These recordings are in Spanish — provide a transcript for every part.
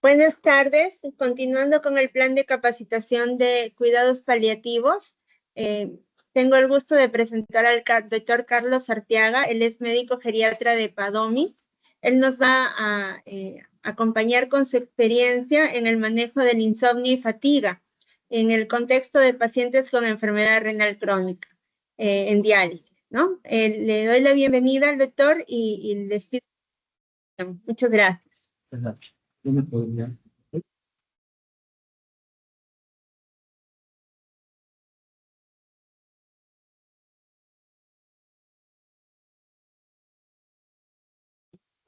Buenas tardes. Continuando con el plan de capacitación de cuidados paliativos, tengo el gusto de presentar al doctor Carlos Arteaga. Él es médico geriatra de Padomis. Él nos va a acompañar con su experiencia en el manejo del insomnio y fatiga en el contexto de pacientes con enfermedad renal crónica en diálisis, ¿no? Le doy la bienvenida al doctor y les pido. Muchas gracias.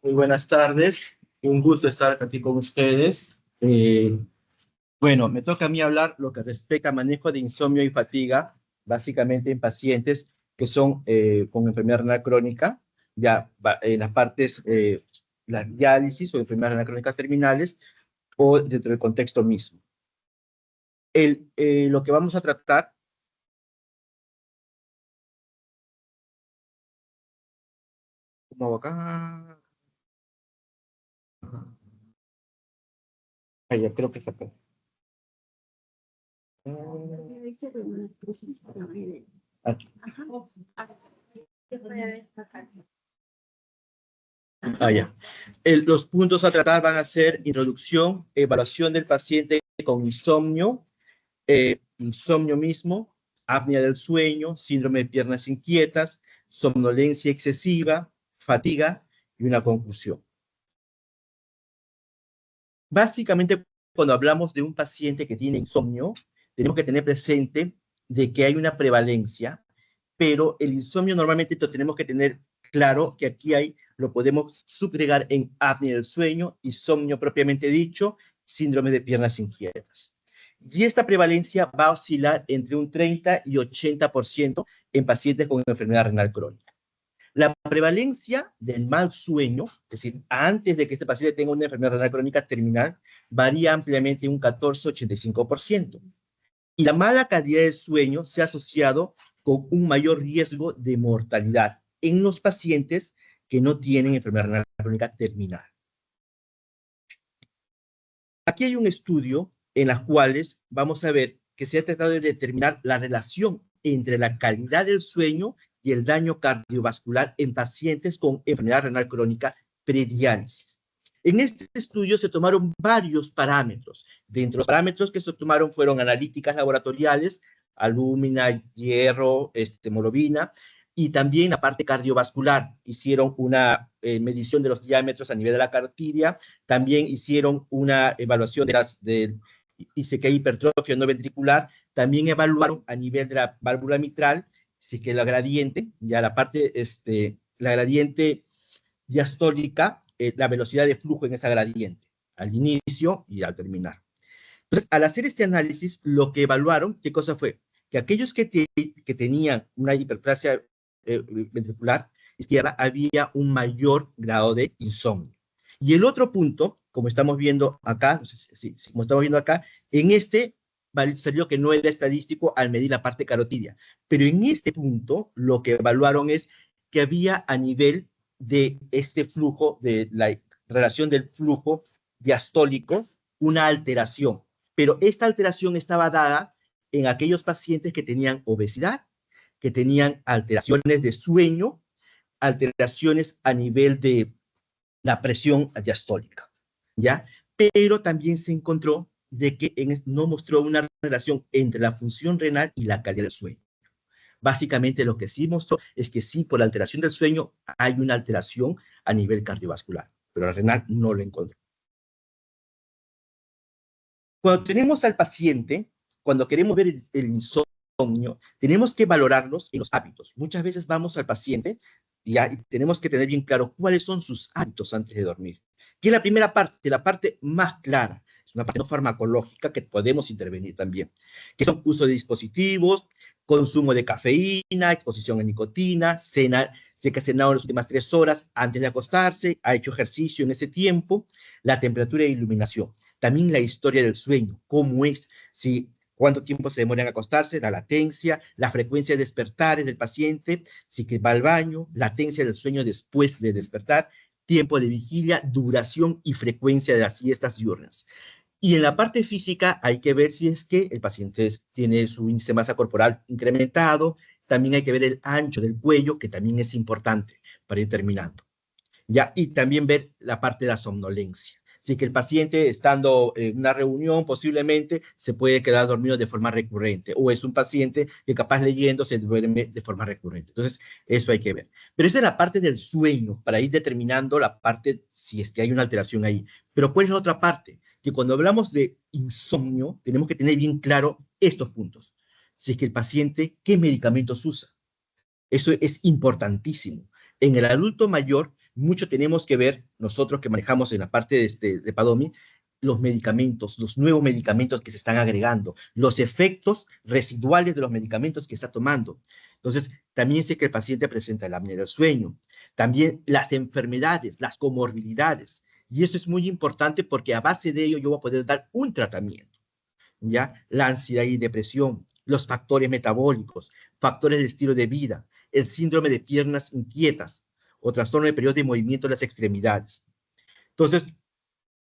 Muy buenas tardes, un gusto estar aquí con ustedes. Bueno, me toca a mí hablar lo que respecta al manejo de insomnio y fatiga, básicamente en pacientes que son con enfermedad renal crónica, ya en las partes, la diálisis o enfermedad renal crónica terminales o dentro del contexto mismo. Lo que vamos a tratar. ¿Cómo hago acá? Ya creo que está acá. Aquí. Ya. Los puntos a tratar van a ser introducción, evaluación del paciente con insomnio, insomnio mismo, apnea del sueño, síndrome de piernas inquietas, somnolencia excesiva, fatiga y una conclusión. Básicamente, cuando hablamos de un paciente que tiene insomnio, tenemos que tener presente de que hay una prevalencia, pero el insomnio normalmente lo tenemos que tener claro que aquí lo podemos subagregar en apnea del sueño, insomnio propiamente dicho, síndrome de piernas inquietas. Y esta prevalencia va a oscilar entre un 30 y 80% en pacientes con enfermedad renal crónica. La prevalencia del mal sueño, es decir, antes de que este paciente tenga una enfermedad renal crónica terminal, varía ampliamente un 14-85%. Y la mala calidad del sueño se ha asociado con un mayor riesgo de mortalidad en los pacientes que no tienen enfermedad renal crónica terminal. Aquí hay un estudio en el cual vamos a ver que se ha tratado de determinar la relación entre la calidad del sueño y el daño cardiovascular en pacientes con enfermedad renal crónica prediálisis. En este estudio se tomaron varios parámetros. Dentro de los parámetros que se tomaron fueron analíticas laboratoriales, alúmina, hierro, hemoglobina, y también la parte cardiovascular. Hicieron una medición de los diámetros a nivel de la carotidia, también hicieron una evaluación de dice que hay hipertrofia no ventricular, también evaluaron a nivel de la válvula mitral, si que la gradiente, ya la parte, la gradiente diastólica, la velocidad de flujo en esa gradiente, al inicio y al terminar. Entonces, al hacer este análisis, lo que evaluaron, ¿qué cosa fue? Que aquellos que tenían una hiperplasia ventricular izquierda, había un mayor grado de insomnio. Y el otro punto, como estamos viendo acá, no sé si como estamos viendo acá, en este salió que no era estadístico al medir la parte carotidia. Pero en este punto, lo que evaluaron es que había a nivel de este flujo, de la relación del flujo diastólico, una alteración. Pero esta alteración estaba dada en aquellos pacientes que tenían obesidad, que tenían alteraciones de sueño, alteraciones a nivel de la presión diastólica, ¿ya? Pero también se encontró de que no mostró una relación entre la función renal y la calidad del sueño. Básicamente lo que sí mostró es que sí, por la alteración del sueño hay una alteración a nivel cardiovascular, pero la renal no lo encontró. Cuando tenemos al paciente, cuando queremos ver el insomnio, tenemos que valorarlos en los hábitos. Muchas veces vamos al paciente y tenemos que tener bien claro cuáles son sus hábitos antes de dormir. Que es la primera parte, la parte más clara. Es una parte no farmacológica que podemos intervenir también, que son uso de dispositivos, consumo de cafeína, exposición a nicotina, cena, sé que ha cenado en las últimas 3 horas antes de acostarse, ha hecho ejercicio en ese tiempo, la temperatura e iluminación. También la historia del sueño, cómo es, si cuánto tiempo se demora en acostarse, la latencia, la frecuencia de despertares del paciente, si que va al baño, latencia del sueño después de despertar, tiempo de vigilia, duración y frecuencia de las siestas diurnas. Y en la parte física hay que ver si es que el paciente tiene su índice de masa corporal incrementado, también hay que ver el ancho del cuello, que también es importante para ir terminando. ¿Ya? Y también ver la parte de la somnolencia. Así que el paciente, estando en una reunión, posiblemente se puede quedar dormido de forma recurrente, o es un paciente que capaz leyendo se duerme de forma recurrente. Entonces, eso hay que ver. Pero esa es la parte del sueño, para ir determinando la parte, si es que hay una alteración ahí. Pero ¿cuál es la otra parte? Que cuando hablamos de insomnio, tenemos que tener bien claro estos puntos. Si es que el paciente, ¿qué medicamentos usa? Eso es importantísimo. En el adulto mayor, mucho tenemos que ver, nosotros que manejamos en la parte de Padomi, los medicamentos, los nuevos medicamentos que se están agregando, los efectos residuales de los medicamentos que está tomando. Entonces, también sé que el paciente presenta la apnea del sueño, también las enfermedades, las comorbilidades. Y eso es muy importante porque a base de ello yo voy a poder dar un tratamiento. ¿Ya? La ansiedad y depresión, los factores metabólicos, factores de estilo de vida, el síndrome de piernas inquietas o trastorno de periodo de movimiento de las extremidades. Entonces,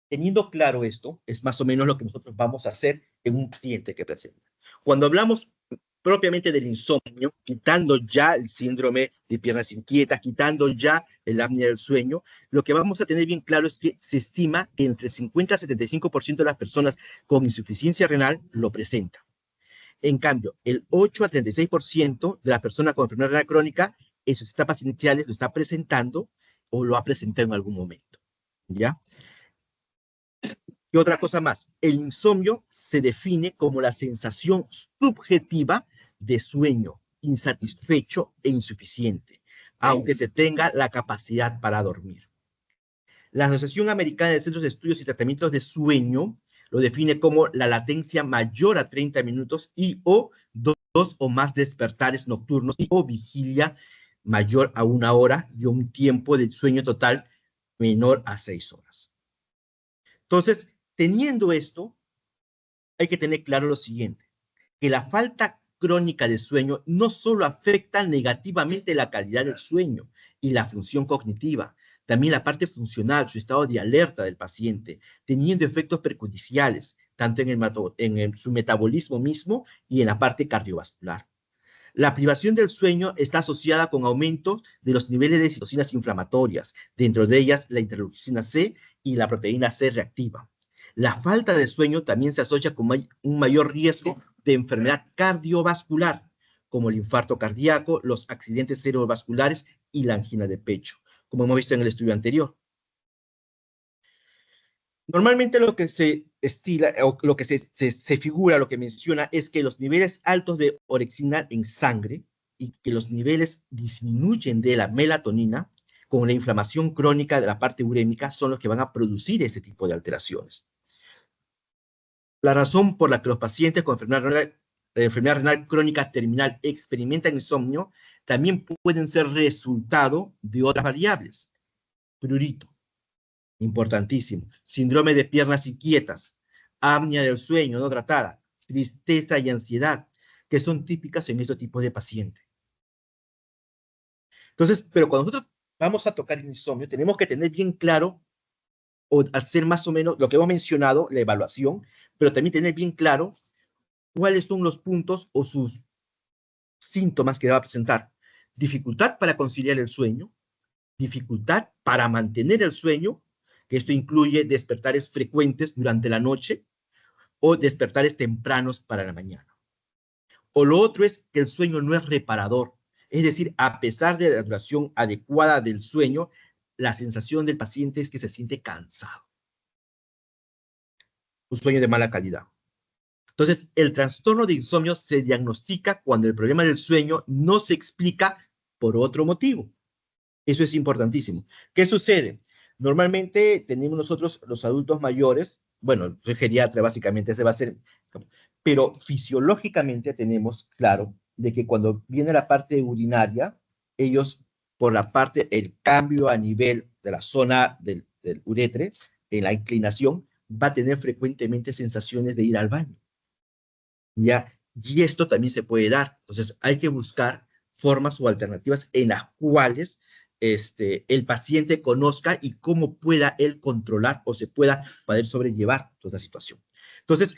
teniendo claro esto, es más o menos lo que nosotros vamos a hacer en un paciente que presenta. Cuando hablamos propiamente del insomnio, quitando ya el síndrome de piernas inquietas, quitando ya el apnea del sueño, lo que vamos a tener bien claro es que se estima que entre 50 a 75% de las personas con insuficiencia renal lo presentan. En cambio, el 8 a 36% de las personas con enfermedad renal crónica en sus etapas iniciales lo está presentando o lo ha presentado en algún momento. ¿Ya? Y otra cosa más, el insomnio se define como la sensación subjetiva de sueño insatisfecho e insuficiente, aunque se tenga la capacidad para dormir. La Asociación Americana de Centros de Estudios y Tratamientos de Sueño lo define como la latencia mayor a 30 minutos y o dos o más despertares nocturnos y o vigilia mayor a 1 hora y un tiempo de sueño total menor a 6 horas. Entonces, teniendo esto, hay que tener claro lo siguiente, que la falta crónica de sueño no solo afecta negativamente la calidad del sueño y la función cognitiva, también la parte funcional, su estado de alerta del paciente, teniendo efectos perjudiciales, tanto en su metabolismo mismo y en la parte cardiovascular. La privación del sueño está asociada con aumentos de los niveles de citocinas inflamatorias, dentro de ellas la interleucina C y la proteína C reactiva. La falta de sueño también se asocia con un mayor riesgo de enfermedad cardiovascular, como el infarto cardíaco, los accidentes cerebrovasculares y la angina de pecho, como hemos visto en el estudio anterior. Normalmente lo que se estila, o lo que se figura, lo que menciona, es que los niveles altos de orexina en sangre y que los niveles disminuyen de la melatonina con la inflamación crónica de la parte urémica son los que van a producir ese tipo de alteraciones. La razón por la que los pacientes con enfermedad renal crónica terminal experimentan insomnio también pueden ser resultado de otras variables. Prurito, importantísimo. Síndrome de piernas inquietas, apnea del sueño no tratada, tristeza y ansiedad, que son típicas en este tipo de pacientes. Entonces, pero cuando nosotros vamos a tocar el insomnio, tenemos que tener bien claro o hacer más o menos lo que hemos mencionado, la evaluación, pero también tener bien claro cuáles son los puntos o sus síntomas que va a presentar. Dificultad para conciliar el sueño, dificultad para mantener el sueño, que esto incluye despertares frecuentes durante la noche o despertares tempranos para la mañana. O lo otro es que el sueño no es reparador, es decir, a pesar de la duración adecuada del sueño, la sensación del paciente es que se siente cansado. Un sueño de mala calidad. Entonces, el trastorno de insomnio se diagnostica cuando el problema del sueño no se explica por otro motivo. Eso es importantísimo. ¿Qué sucede? Normalmente tenemos nosotros los adultos mayores, bueno, soy geriatra básicamente, ese va a ser, pero fisiológicamente tenemos claro de que cuando viene la parte urinaria, ellos por la parte, el cambio a nivel de la zona del uretre, en la inclinación, va a tener frecuentemente sensaciones de ir al baño. ¿Ya? Y esto también se puede dar. Entonces hay que buscar formas o alternativas en las cuales el paciente conozca y cómo pueda él controlar o se pueda poder sobrellevar toda la situación. Entonces,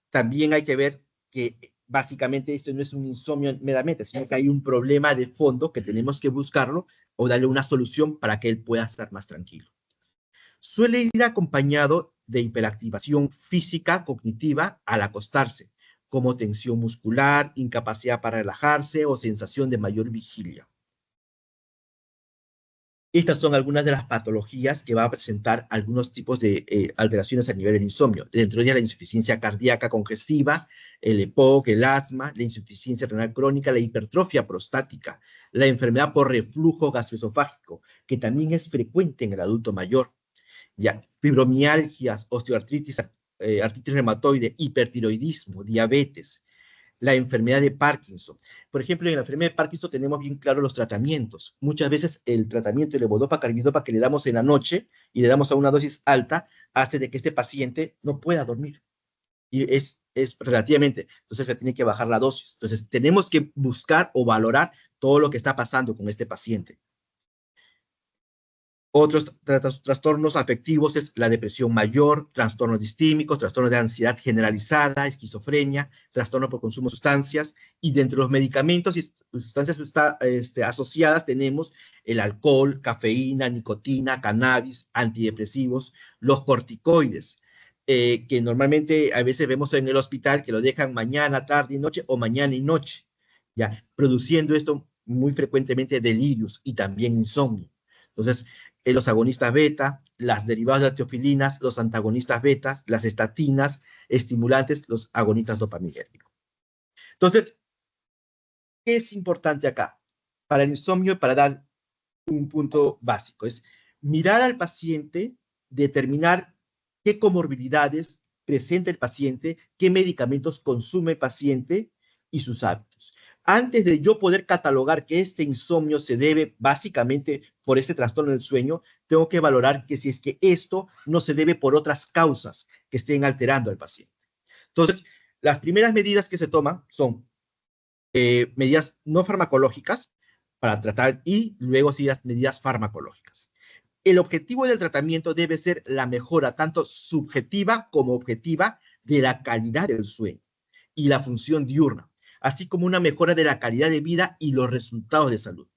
también hay que ver que básicamente esto no es un insomnio meramente, sino que hay un problema de fondo que tenemos que buscarlo o darle una solución para que él pueda estar más tranquilo. Suele ir acompañado de hiperactivación física cognitiva al acostarse, como tensión muscular, incapacidad para relajarse o sensación de mayor vigilia. Estas son algunas de las patologías que va a presentar algunos tipos de alteraciones a nivel del insomnio. Dentro de ellas la insuficiencia cardíaca congestiva, el EPOC, el asma, la insuficiencia renal crónica, la hipertrofia prostática, la enfermedad por reflujo gastroesofágico, que también es frecuente en el adulto mayor, ya, fibromialgias, osteoartritis, artritis reumatoide, hipertiroidismo, diabetes, la enfermedad de Parkinson. Por ejemplo, en la enfermedad de Parkinson tenemos bien claro los tratamientos. Muchas veces el tratamiento de levodopa carbidopa que le damos en la noche y le damos a una dosis alta hace de que este paciente no pueda dormir. Y es relativamente, entonces se tiene que bajar la dosis. Entonces tenemos que buscar o valorar todo lo que está pasando con este paciente. Otros trastornos afectivos es la depresión mayor, trastornos distímicos, trastornos de ansiedad generalizada, esquizofrenia, trastorno por consumo de sustancias, y dentro de los medicamentos y sustancias asociadas tenemos el alcohol, cafeína, nicotina, cannabis, antidepresivos, los corticoides, que normalmente a veces vemos en el hospital que lo dejan mañana, tarde y noche o mañana y noche, ya, produciendo esto muy frecuentemente delirios y también insomnio. Entonces, los agonistas beta, las derivadas de las teofilinas, los antagonistas betas, las estatinas, estimulantes, los agonistas dopaminérgicos. Entonces, ¿qué es importante acá? Para el insomnio, para dar un punto básico, es mirar al paciente, determinar qué comorbilidades presenta el paciente, qué medicamentos consume el paciente y sus hábitos. Antes de yo poder catalogar que este insomnio se debe básicamente por este trastorno del sueño, tengo que valorar que si es que esto no se debe por otras causas que estén alterando al paciente. Entonces, las primeras medidas que se toman son medidas no farmacológicas para tratar y luego sí las medidas farmacológicas. El objetivo del tratamiento debe ser la mejora tanto subjetiva como objetiva de la calidad del sueño y la función diurna, así como una mejora de la calidad de vida y los resultados de salud.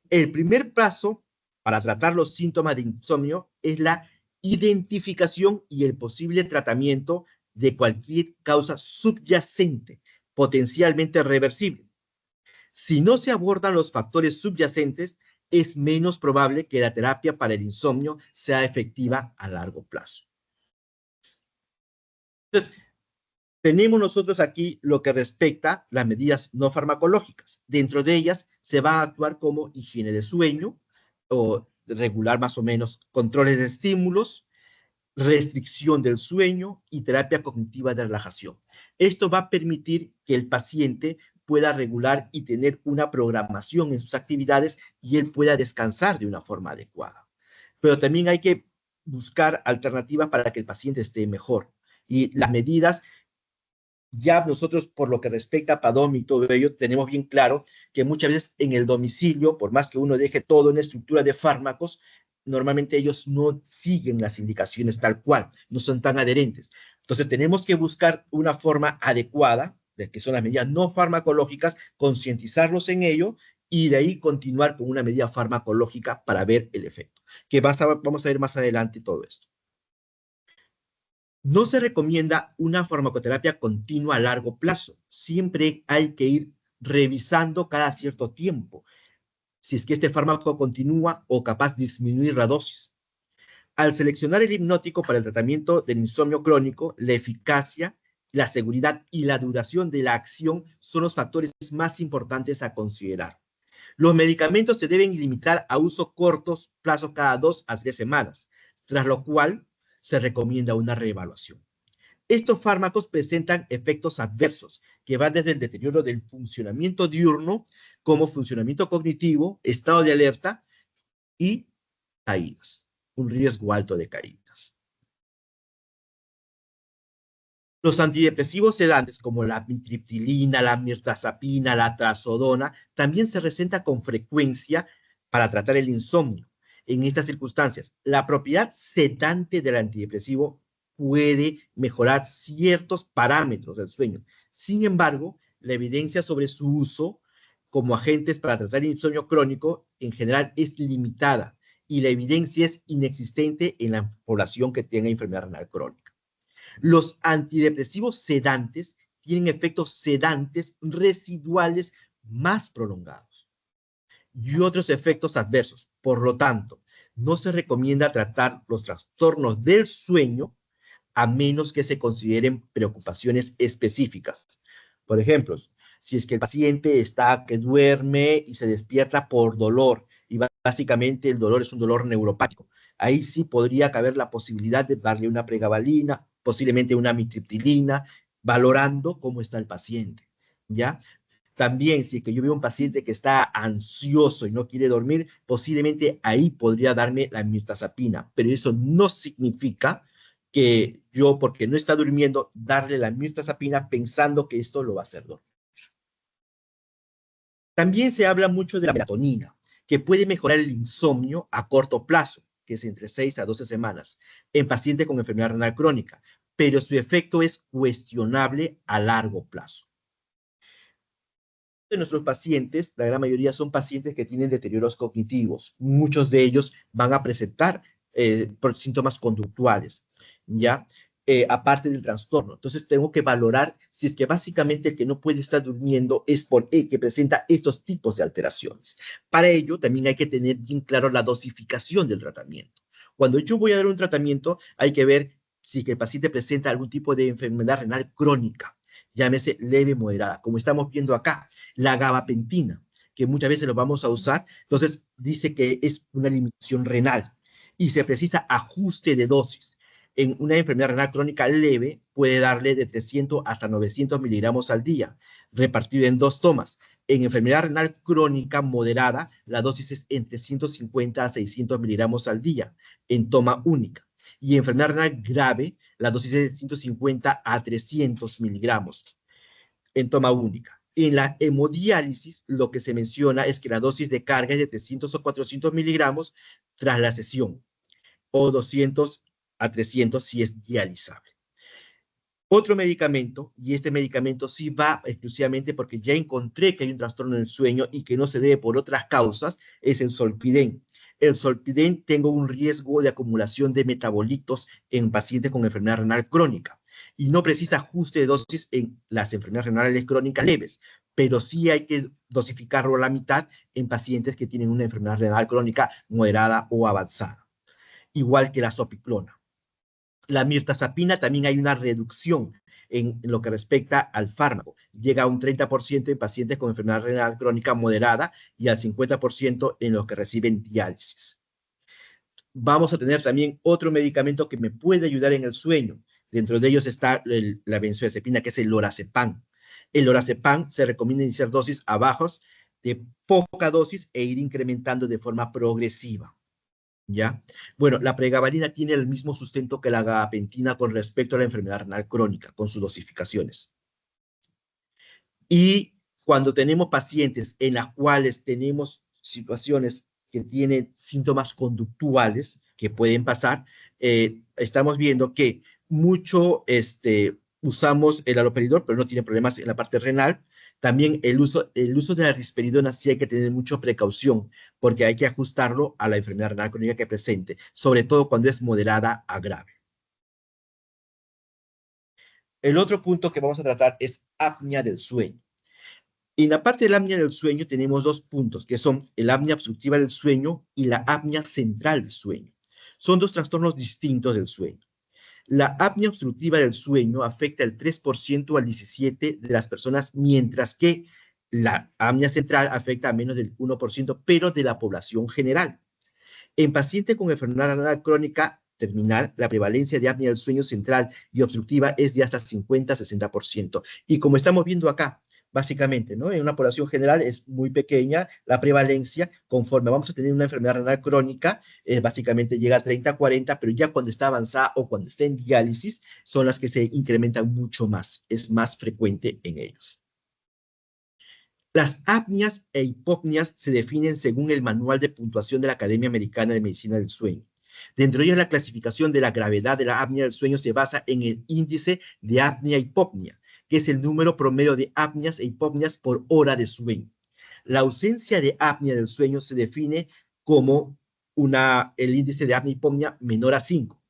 El primer paso para tratar los síntomas de insomnio es la identificación y el posible tratamiento de cualquier causa subyacente, potencialmente reversible. Si no se abordan los factores subyacentes, es menos probable que la terapia para el insomnio sea efectiva a largo plazo. Entonces, tenemos nosotros aquí lo que respecta a las medidas no farmacológicas. Dentro de ellas se va a actuar como higiene de sueño, o regular más o menos controles de estímulos, restricción del sueño y terapia cognitiva de relajación. Esto va a permitir que el paciente pueda regular y tener una programación en sus actividades y él pueda descansar de una forma adecuada. Pero también hay que buscar alternativas para que el paciente esté mejor. Y las medidas, ya nosotros por lo que respecta a PADOM y todo ello, tenemos bien claro que muchas veces en el domicilio, por más que uno deje todo en estructura de fármacos, normalmente ellos no siguen las indicaciones tal cual, no son tan adherentes. Entonces tenemos que buscar una forma adecuada, de que son las medidas no farmacológicas, concientizarlos en ello y de ahí continuar con una medida farmacológica para ver el efecto. Que vamos a ver más adelante todo esto. No se recomienda una farmacoterapia continua a largo plazo. Siempre hay que ir revisando cada cierto tiempo si es que este fármaco continúa o capaz de disminuir la dosis. Al seleccionar el hipnótico para el tratamiento del insomnio crónico, la eficacia, la seguridad y la duración de la acción son los factores más importantes a considerar. Los medicamentos se deben limitar a uso cortos, plazo cada 2 a 3 semanas, tras lo cual se recomienda una reevaluación. Estos fármacos presentan efectos adversos que van desde el deterioro del funcionamiento diurno, como funcionamiento cognitivo, estado de alerta y caídas, un riesgo alto de caídas. Los antidepresivos sedantes como la amitriptilina, la mirtazapina, la trazodona, también se receta con frecuencia para tratar el insomnio. En estas circunstancias, la propiedad sedante del antidepresivo puede mejorar ciertos parámetros del sueño. Sin embargo, la evidencia sobre su uso como agentes para tratar el insomnio crónico en general es limitada y la evidencia es inexistente en la población que tenga enfermedad renal crónica. Los antidepresivos sedantes tienen efectos sedantes residuales más prolongados y otros efectos adversos. Por lo tanto, no se recomienda tratar los trastornos del sueño a menos que se consideren preocupaciones específicas. Por ejemplo, si es que el paciente está que duerme y se despierta por dolor, y básicamente el dolor es un dolor neuropático, ahí sí podría caber la posibilidad de darle una pregabalina, posiblemente una amitriptilina, valorando cómo está el paciente, ¿ya? También, si es que yo veo un paciente que está ansioso y no quiere dormir, posiblemente ahí podría darme la mirtazapina, pero eso no significa que yo, porque no está durmiendo, darle la mirtazapina pensando que esto lo va a hacer dormir. También se habla mucho de la melatonina, que puede mejorar el insomnio a corto plazo, que es entre 6 a 12 semanas, en pacientes con enfermedad renal crónica, pero su efecto es cuestionable a largo plazo. De nuestros pacientes, la gran mayoría son pacientes que tienen deterioros cognitivos. Muchos de ellos van a presentar síntomas conductuales, ¿ya? Aparte del trastorno. Entonces, tengo que valorar si es que básicamente el que no puede estar durmiendo es que presenta estos tipos de alteraciones. Para ello, también hay que tener bien claro la dosificación del tratamiento. Cuando yo voy a dar un tratamiento, hay que ver si el paciente presenta algún tipo de enfermedad renal crónica, llámese leve, moderada, como estamos viendo acá, la gabapentina, que muchas veces lo vamos a usar, entonces dice que es una limitación renal y se precisa ajuste de dosis. En una enfermedad renal crónica leve puede darle de 300 hasta 900 miligramos al día, repartido en 2 tomas. En enfermedad renal crónica moderada, la dosis es entre 150 a 600 miligramos al día, en toma única. Y en enfermedad renal grave, la dosis es de 150 a 300 miligramos en toma única. En la hemodiálisis, lo que se menciona es que la dosis de carga es de 300 o 400 miligramos tras la sesión, o 200 a 300 si es dializable. Otro medicamento, y este medicamento sí va exclusivamente porque ya encontré que hay un trastorno del sueño y que no se debe por otras causas, es el Zolpidem. El Zolpidem tengo un riesgo de acumulación de metabolitos en pacientes con enfermedad renal crónica y no precisa ajuste de dosis en las enfermedades renales crónicas leves, pero sí hay que dosificarlo a la mitad en pacientes que tienen una enfermedad renal crónica moderada o avanzada, igual que la zopiclona. La mirtazapina también hay una reducción en lo que respecta al fármaco. Llega a un 30% en pacientes con enfermedad renal crónica moderada y al 50% en los que reciben diálisis. Vamos a tener también otro medicamento que me puede ayudar en el sueño. Dentro de ellos está la benzodiazepina, que es el lorazepam. El lorazepam se recomienda iniciar dosis a bajos de poca dosis e ir incrementando de forma progresiva. ¿Ya? Bueno, la pregabalina tiene el mismo sustento que la gabapentina con respecto a la enfermedad renal crónica, con sus dosificaciones. Y cuando tenemos pacientes en las cuales tenemos situaciones que tienen síntomas conductuales que pueden pasar, estamos viendo que mucho usamos el haloperidol, pero no tiene problemas en la parte renal. También el uso de la risperidona sí hay que tener mucha precaución, porque hay que ajustarlo a la enfermedad renal crónica que presente, sobre todo cuando es moderada a grave. El otro punto que vamos a tratar es apnea del sueño. En la parte de la apnea del sueño tenemos 2 puntos, que son el apnea obstructiva del sueño y la apnea central del sueño. Son 2 trastornos distintos del sueño. La apnea obstructiva del sueño afecta el 3% al 17% de las personas, mientras que la apnea central afecta a menos del 1%, pero de la población general. En pacientes con enfermedad renal crónica terminal, la prevalencia de apnea del sueño central y obstructiva es de hasta 50-60%. Y como estamos viendo acá, básicamente, ¿no? En una población general es muy pequeña la prevalencia, conforme vamos a tener una enfermedad renal crónica, básicamente llega a 30-40, pero ya cuando está avanzada o cuando está en diálisis, son las que se incrementan mucho más, es más frecuente en ellos. Las apnias e hipopnias se definen según el Manual de Puntuación de la Academia Americana de Medicina del Sueño. Dentro de ellas, la clasificación de la gravedad de la apnea del sueño se basa en el índice de apnea-hipopnia, que es el número promedio de apnias e hipopnias por hora de sueño. La ausencia de apnea del sueño se define como el índice de apnea-hipopnia menor a 5.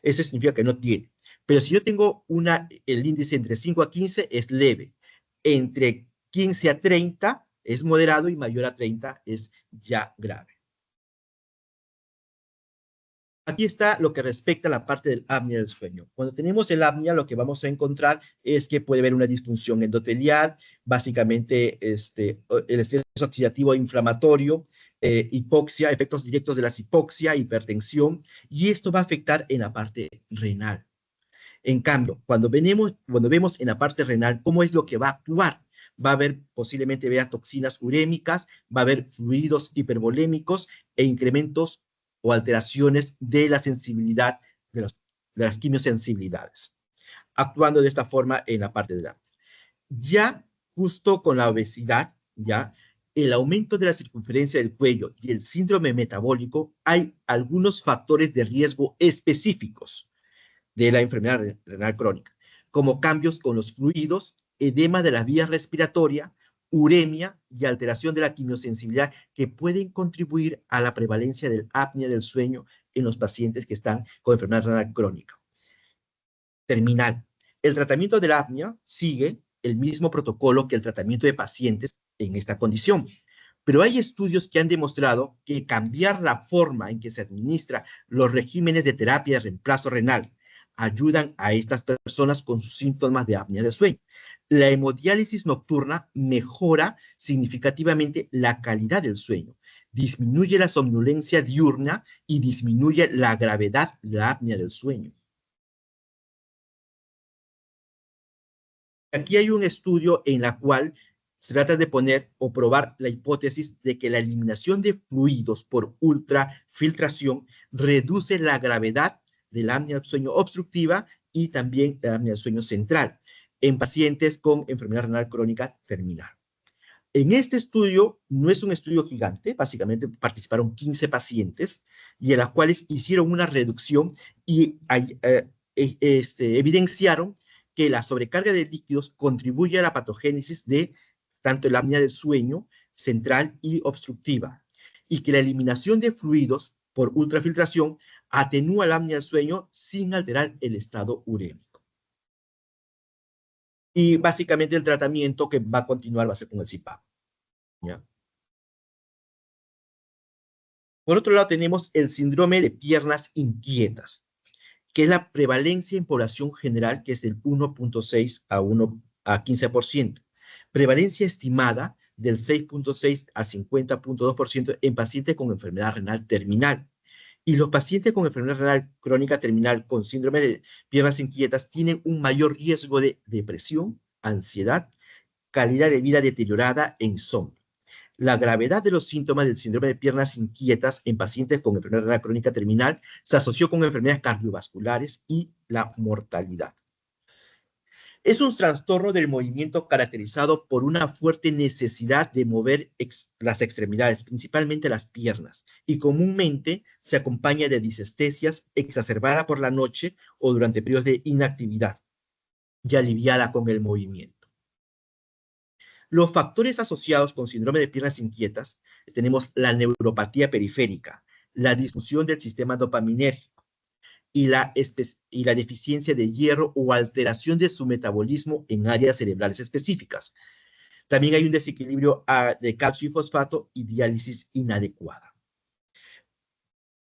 Eso significa que no tiene. Pero si yo tengo el índice entre 5 a 15 es leve. Entre 15 a 30 es moderado y mayor a 30 es ya grave. Aquí está lo que respecta a la parte del apnea del sueño. Cuando tenemos el apnea, lo que vamos a encontrar es que puede haber una disfunción endotelial, básicamente el estrés oxidativo e inflamatorio, hipoxia, efectos directos de la hipoxia, hipertensión, y esto va a afectar en la parte renal. En cambio, cuando vemos en la parte renal cómo es lo que va a actuar, va a haber posiblemente toxinas urémicas, va a haber fluidos hipervolémicos e incrementos o alteraciones de la sensibilidad de las quimiosensibilidades, actuando de esta forma en la parte de la. Ya justo con la obesidad, ya el aumento de la circunferencia del cuello y el síndrome metabólico, hay algunos factores de riesgo específicos de la enfermedad renal crónica, como cambios con los fluidos, edema de las vías respiratorias, uremia y alteración de la quimiosensibilidad que pueden contribuir a la prevalencia del apnea del sueño en los pacientes que están con enfermedad renal crónica. Terminal. El tratamiento de la apnea sigue el mismo protocolo que el tratamiento de pacientes en esta condición. Pero hay estudios que han demostrado que cambiar la forma en que se administra los regímenes de terapia de reemplazo renal ayudan a estas personas con sus síntomas de apnea del sueño. La hemodiálisis nocturna mejora significativamente la calidad del sueño, disminuye la somnolencia diurna y disminuye la gravedad de la apnea del sueño. Aquí hay un estudio en la cual se trata de poner o probar la hipótesis de que la eliminación de fluidos por ultrafiltración reduce la gravedad de la apnea del sueño obstructiva y también de la apnea del sueño central en pacientes con enfermedad renal crónica terminal. En este estudio, no es un estudio gigante, básicamente participaron 15 pacientes y en las cuales hicieron una reducción y evidenciaron que la sobrecarga de líquidos contribuye a la patogénesis de tanto la apnea del sueño central y obstructiva, y que la eliminación de fluidos por ultrafiltración atenúa la apnea del sueño sin alterar el estado urémico. Y básicamente el tratamiento que va a continuar va a ser con el CPAP. ¿Ya? Por otro lado tenemos el síndrome de piernas inquietas, que es la prevalencia en población general, que es del 1.6 a 15%. Prevalencia estimada del 6.6 a 50.2% en pacientes con enfermedad renal terminal. Y los pacientes con enfermedad renal crónica terminal con síndrome de piernas inquietas tienen un mayor riesgo de depresión, ansiedad, calidad de vida deteriorada e insomnio. La gravedad de los síntomas del síndrome de piernas inquietas en pacientes con enfermedad renal crónica terminal se asoció con enfermedades cardiovasculares y la mortalidad. Es un trastorno del movimiento caracterizado por una fuerte necesidad de mover las extremidades, principalmente las piernas, y comúnmente se acompaña de disestesias exacerbada por la noche o durante periodos de inactividad y aliviada con el movimiento. Los factores asociados con síndrome de piernas inquietas, tenemos la neuropatía periférica, la disfunción del sistema dopaminérgico, y la deficiencia de hierro o alteración de su metabolismo en áreas cerebrales específicas. También hay un desequilibrio de calcio y fosfato y diálisis inadecuada.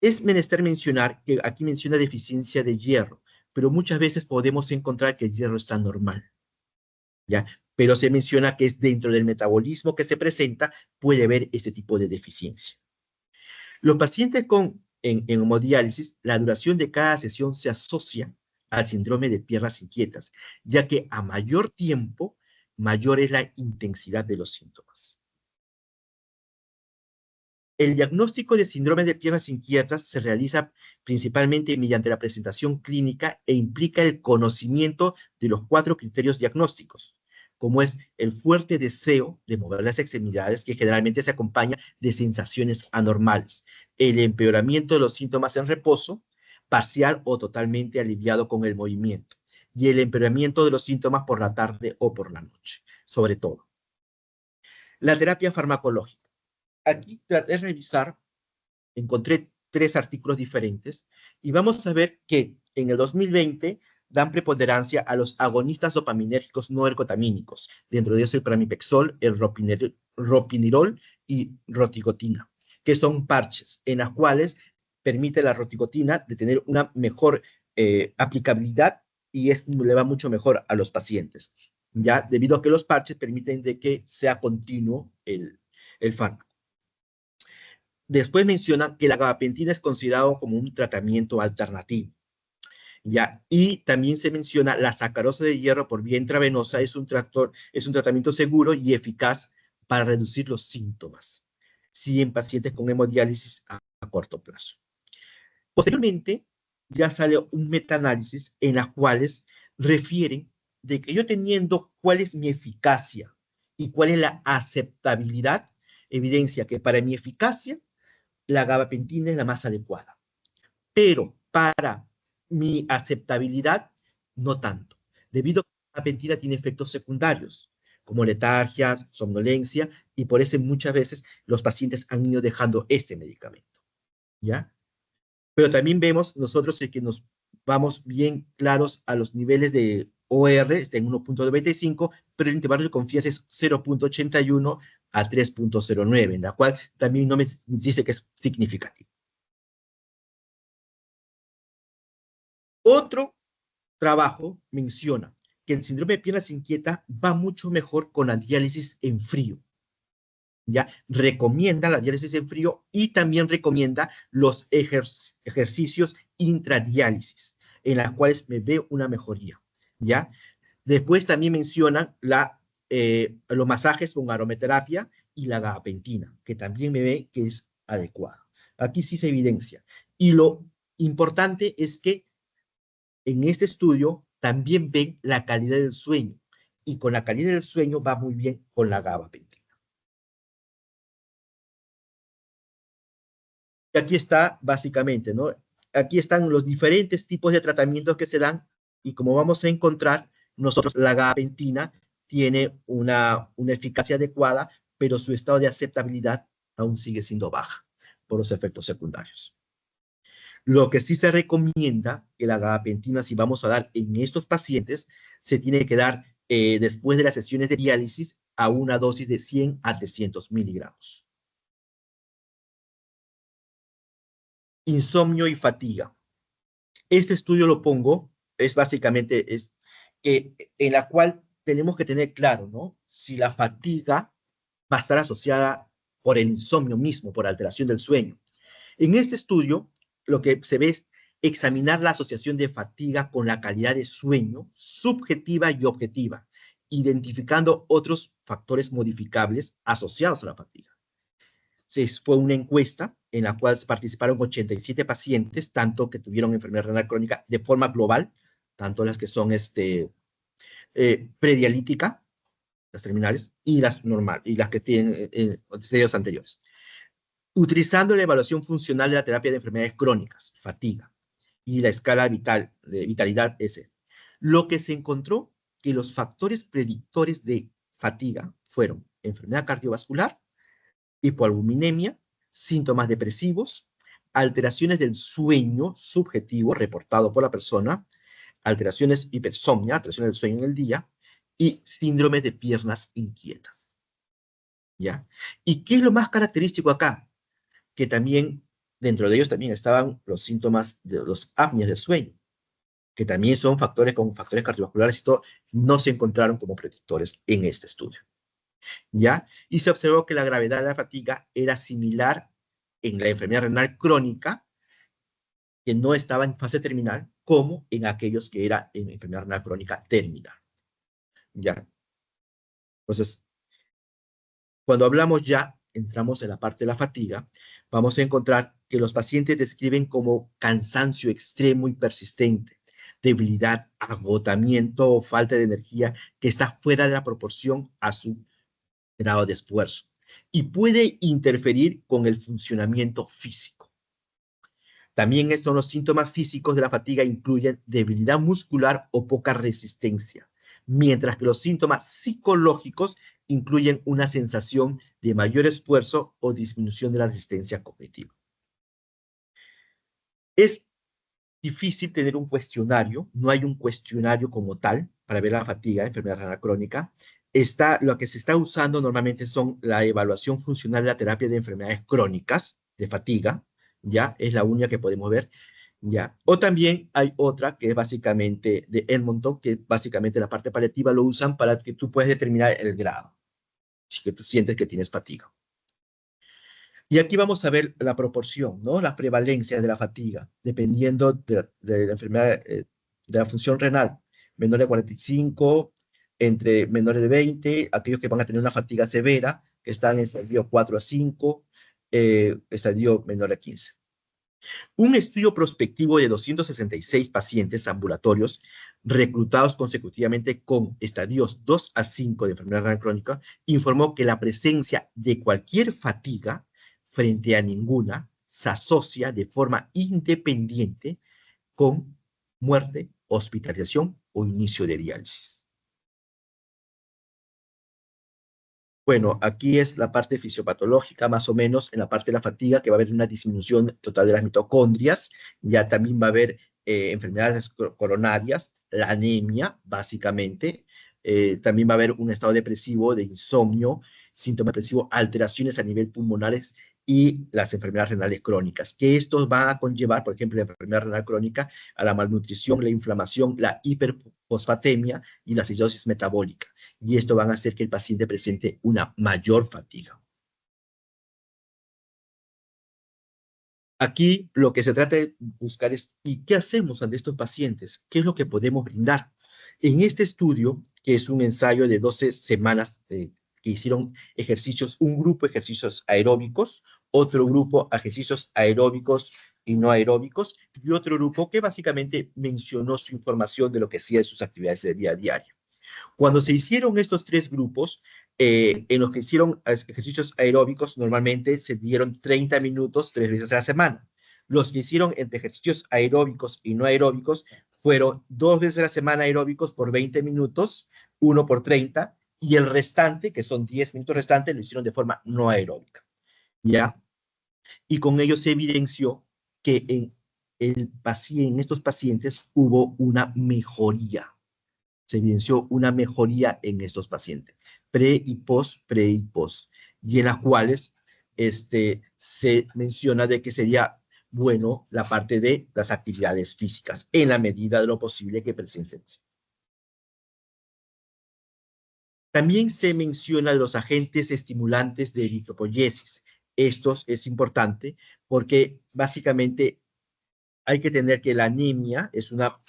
Es menester mencionar que aquí menciona deficiencia de hierro, pero muchas veces podemos encontrar que el hierro está normal, ¿ya? Pero se menciona que es dentro del metabolismo que se presenta, puede haber este tipo de deficiencia. Los pacientes en hemodiálisis, la duración de cada sesión se asocia al síndrome de piernas inquietas, ya que a mayor tiempo, mayor es la intensidad de los síntomas. El diagnóstico de síndrome de piernas inquietas se realiza principalmente mediante la presentación clínica e implica el conocimiento de los 4 criterios diagnósticos: como es el fuerte deseo de mover las extremidades, que generalmente se acompaña de sensaciones anormales, el empeoramiento de los síntomas en reposo, parcial o totalmente aliviado con el movimiento, y el empeoramiento de los síntomas por la tarde o por la noche, sobre todo. La terapia farmacológica. Aquí traté de revisar, encontré 3 artículos diferentes, y vamos a ver que en el 2020 dan preponderancia a los agonistas dopaminérgicos no ergotamínicos. Dentro de ellos el pramipexol, el ropinirol y roticotina, que son parches en las cuales permite la roticotina de tener una mejor aplicabilidad y le va mucho mejor a los pacientes, ya debido a que los parches permiten de que sea continuo el fármaco. Después mencionan que la gabapentina es considerado como un tratamiento alternativo, ¿ya? Y también se menciona la sacarosa de hierro por vía intravenosa es un tratamiento seguro y eficaz para reducir los síntomas, sí, en pacientes con hemodiálisis a corto plazo. Posteriormente, ya sale un metaanálisis en las cuales refieren de que yo teniendo cuál es mi eficacia y cuál es la aceptabilidad, evidencia que para mi eficacia la gabapentina es la más adecuada, pero para mi aceptabilidad no tanto, debido a que la gabapentina tiene efectos secundarios, como letargia, somnolencia, y por eso muchas veces los pacientes han ido dejando este medicamento, ¿ya? Pero también vemos nosotros que nos vamos bien claros a los niveles de OR, está en 1.95, pero el intervalo de confianza es 0.81 a 3.09, en la cual también no me dice que es significativo. Otro trabajo menciona que el síndrome de piernas inquietas va mucho mejor con la diálisis en frío. ¿Ya? Recomienda la diálisis en frío y también recomienda los ejercicios intradiálisis, en las cuales me veo una mejoría, ¿ya? Después también mencionan los masajes con aromaterapia y la gabapentina, que también me ve que es adecuado. Aquí sí se evidencia. Y lo importante es que en este estudio también ven la calidad del sueño, y con la calidad del sueño va muy bien con la gabapentina. Y aquí está básicamente, ¿no? Aquí están los diferentes tipos de tratamientos que se dan, y como vamos a encontrar, nosotros la gabapentina tiene una eficacia adecuada, pero su estado de aceptabilidad aún sigue siendo baja por los efectos secundarios. Lo que sí se recomienda que la gabapentina, si vamos a dar en estos pacientes, se tiene que dar después de las sesiones de diálisis a una dosis de 100 a 300 miligramos. Insomnio y fatiga. Este estudio lo pongo, es básicamente, en la cual tenemos que tener claro, ¿no? Si la fatiga va a estar asociada por el insomnio mismo, por alteración del sueño. En este estudio, lo que se ve es examinar la asociación de fatiga con la calidad de sueño subjetiva y objetiva, identificando otros factores modificables asociados a la fatiga. Fue una encuesta en la cual participaron 87 pacientes, tanto que tuvieron enfermedad renal crónica de forma global, tanto las que son predialítica, las terminales, y las normal, y las que tienen estudios anteriores. Utilizando la evaluación funcional de la terapia de enfermedades crónicas, fatiga, y la escala de vitalidad S. Lo que se encontró que los factores predictores de fatiga fueron enfermedad cardiovascular, hipoalbuminemia, síntomas depresivos, alteraciones del sueño subjetivo reportado por la persona, alteraciones hipersomnia, alteraciones del sueño en el día, y síndrome de piernas inquietas. ¿Ya? ¿Y qué es lo más característico acá? Que también, dentro de ellos también estaban los síntomas de los apneas del sueño, que también son factores cardiovasculares y todo, no se encontraron como predictores en este estudio. ¿Ya? Y se observó que la gravedad de la fatiga era similar en la enfermedad renal crónica, que no estaba en fase terminal, como en aquellos que era en enfermedad renal crónica terminal. ¿Ya? Entonces, cuando hablamos ya, entramos en la parte de la fatiga, vamos a encontrar que los pacientes describen como cansancio extremo y persistente, debilidad, agotamiento o falta de energía que está fuera de la proporción a su grado de esfuerzo y puede interferir con el funcionamiento físico. También estos los síntomas físicos de la fatiga incluyen debilidad muscular o poca resistencia, mientras que los síntomas psicológicos incluyen una sensación de mayor esfuerzo o disminución de la resistencia cognitiva. Es difícil tener un cuestionario, no hay un cuestionario como tal para ver la fatiga, enfermedad renal crónica. Lo que se está usando normalmente son la evaluación funcional de la terapia de enfermedades crónicas de fatiga, ya es la única que podemos ver, ya. O también hay otra que es básicamente de Edmonton, que básicamente la parte paliativa lo usan para que tú puedas determinar el grado, si que tú sientes que tienes fatiga. Y aquí vamos a ver la proporción, ¿no? La prevalencia de la fatiga, dependiendo de la enfermedad, de la función renal. Menores de 45, entre menores de 20, aquellos que van a tener una fatiga severa, que están en estadio 4 a 5, estadio menor a 15. Un estudio prospectivo de 266 pacientes ambulatorios reclutados consecutivamente con estadios 2 a 5 de enfermedad renal crónica informó que la presencia de cualquier fatiga frente a ninguna se asocia de forma independiente con muerte, hospitalización o inicio de diálisis. Bueno, aquí es la parte fisiopatológica, más o menos, en la parte de la fatiga, que va a haber una disminución total de las mitocondrias, ya también va a haber enfermedades coronarias, la anemia, básicamente, también va a haber un estado depresivo, de insomnio, síntoma depresivo, alteraciones a nivel pulmonares y las enfermedades renales crónicas, que estos van a conllevar, por ejemplo, la enfermedad renal crónica, a la malnutrición, la inflamación, la hiperfosfatemia y la acidosis metabólica. Y esto van a hacer que el paciente presente una mayor fatiga. Aquí lo que se trata de buscar es, ¿y qué hacemos ante estos pacientes? ¿Qué es lo que podemos brindar? En este estudio, que es un ensayo de 12 semanas que hicieron ejercicios, un grupo de ejercicios aeróbicos, otro grupo ejercicios aeróbicos y no aeróbicos, y otro grupo que básicamente mencionó su información de lo que hacía en sus actividades de día a día. Cuando se hicieron estos tres grupos, en los que hicieron ejercicios aeróbicos, normalmente se dieron 30 minutos 3 veces a la semana. Los que hicieron entre ejercicios aeróbicos y no aeróbicos fueron 2 veces a la semana aeróbicos por 20 minutos, uno por 30, y el restante, que son 10 minutos restantes, lo hicieron de forma no aeróbica. ¿Ya? Y con ello se evidenció que en estos pacientes hubo una mejoría. Se evidenció una mejoría en estos pacientes, pre y post, y en las cuales se menciona de que sería bueno la parte de las actividades físicas, en la medida de lo posible que presenten. También se menciona los agentes estimulantes de eritropoyesis. Estos es importante porque básicamente hay que tener que la anemia es uno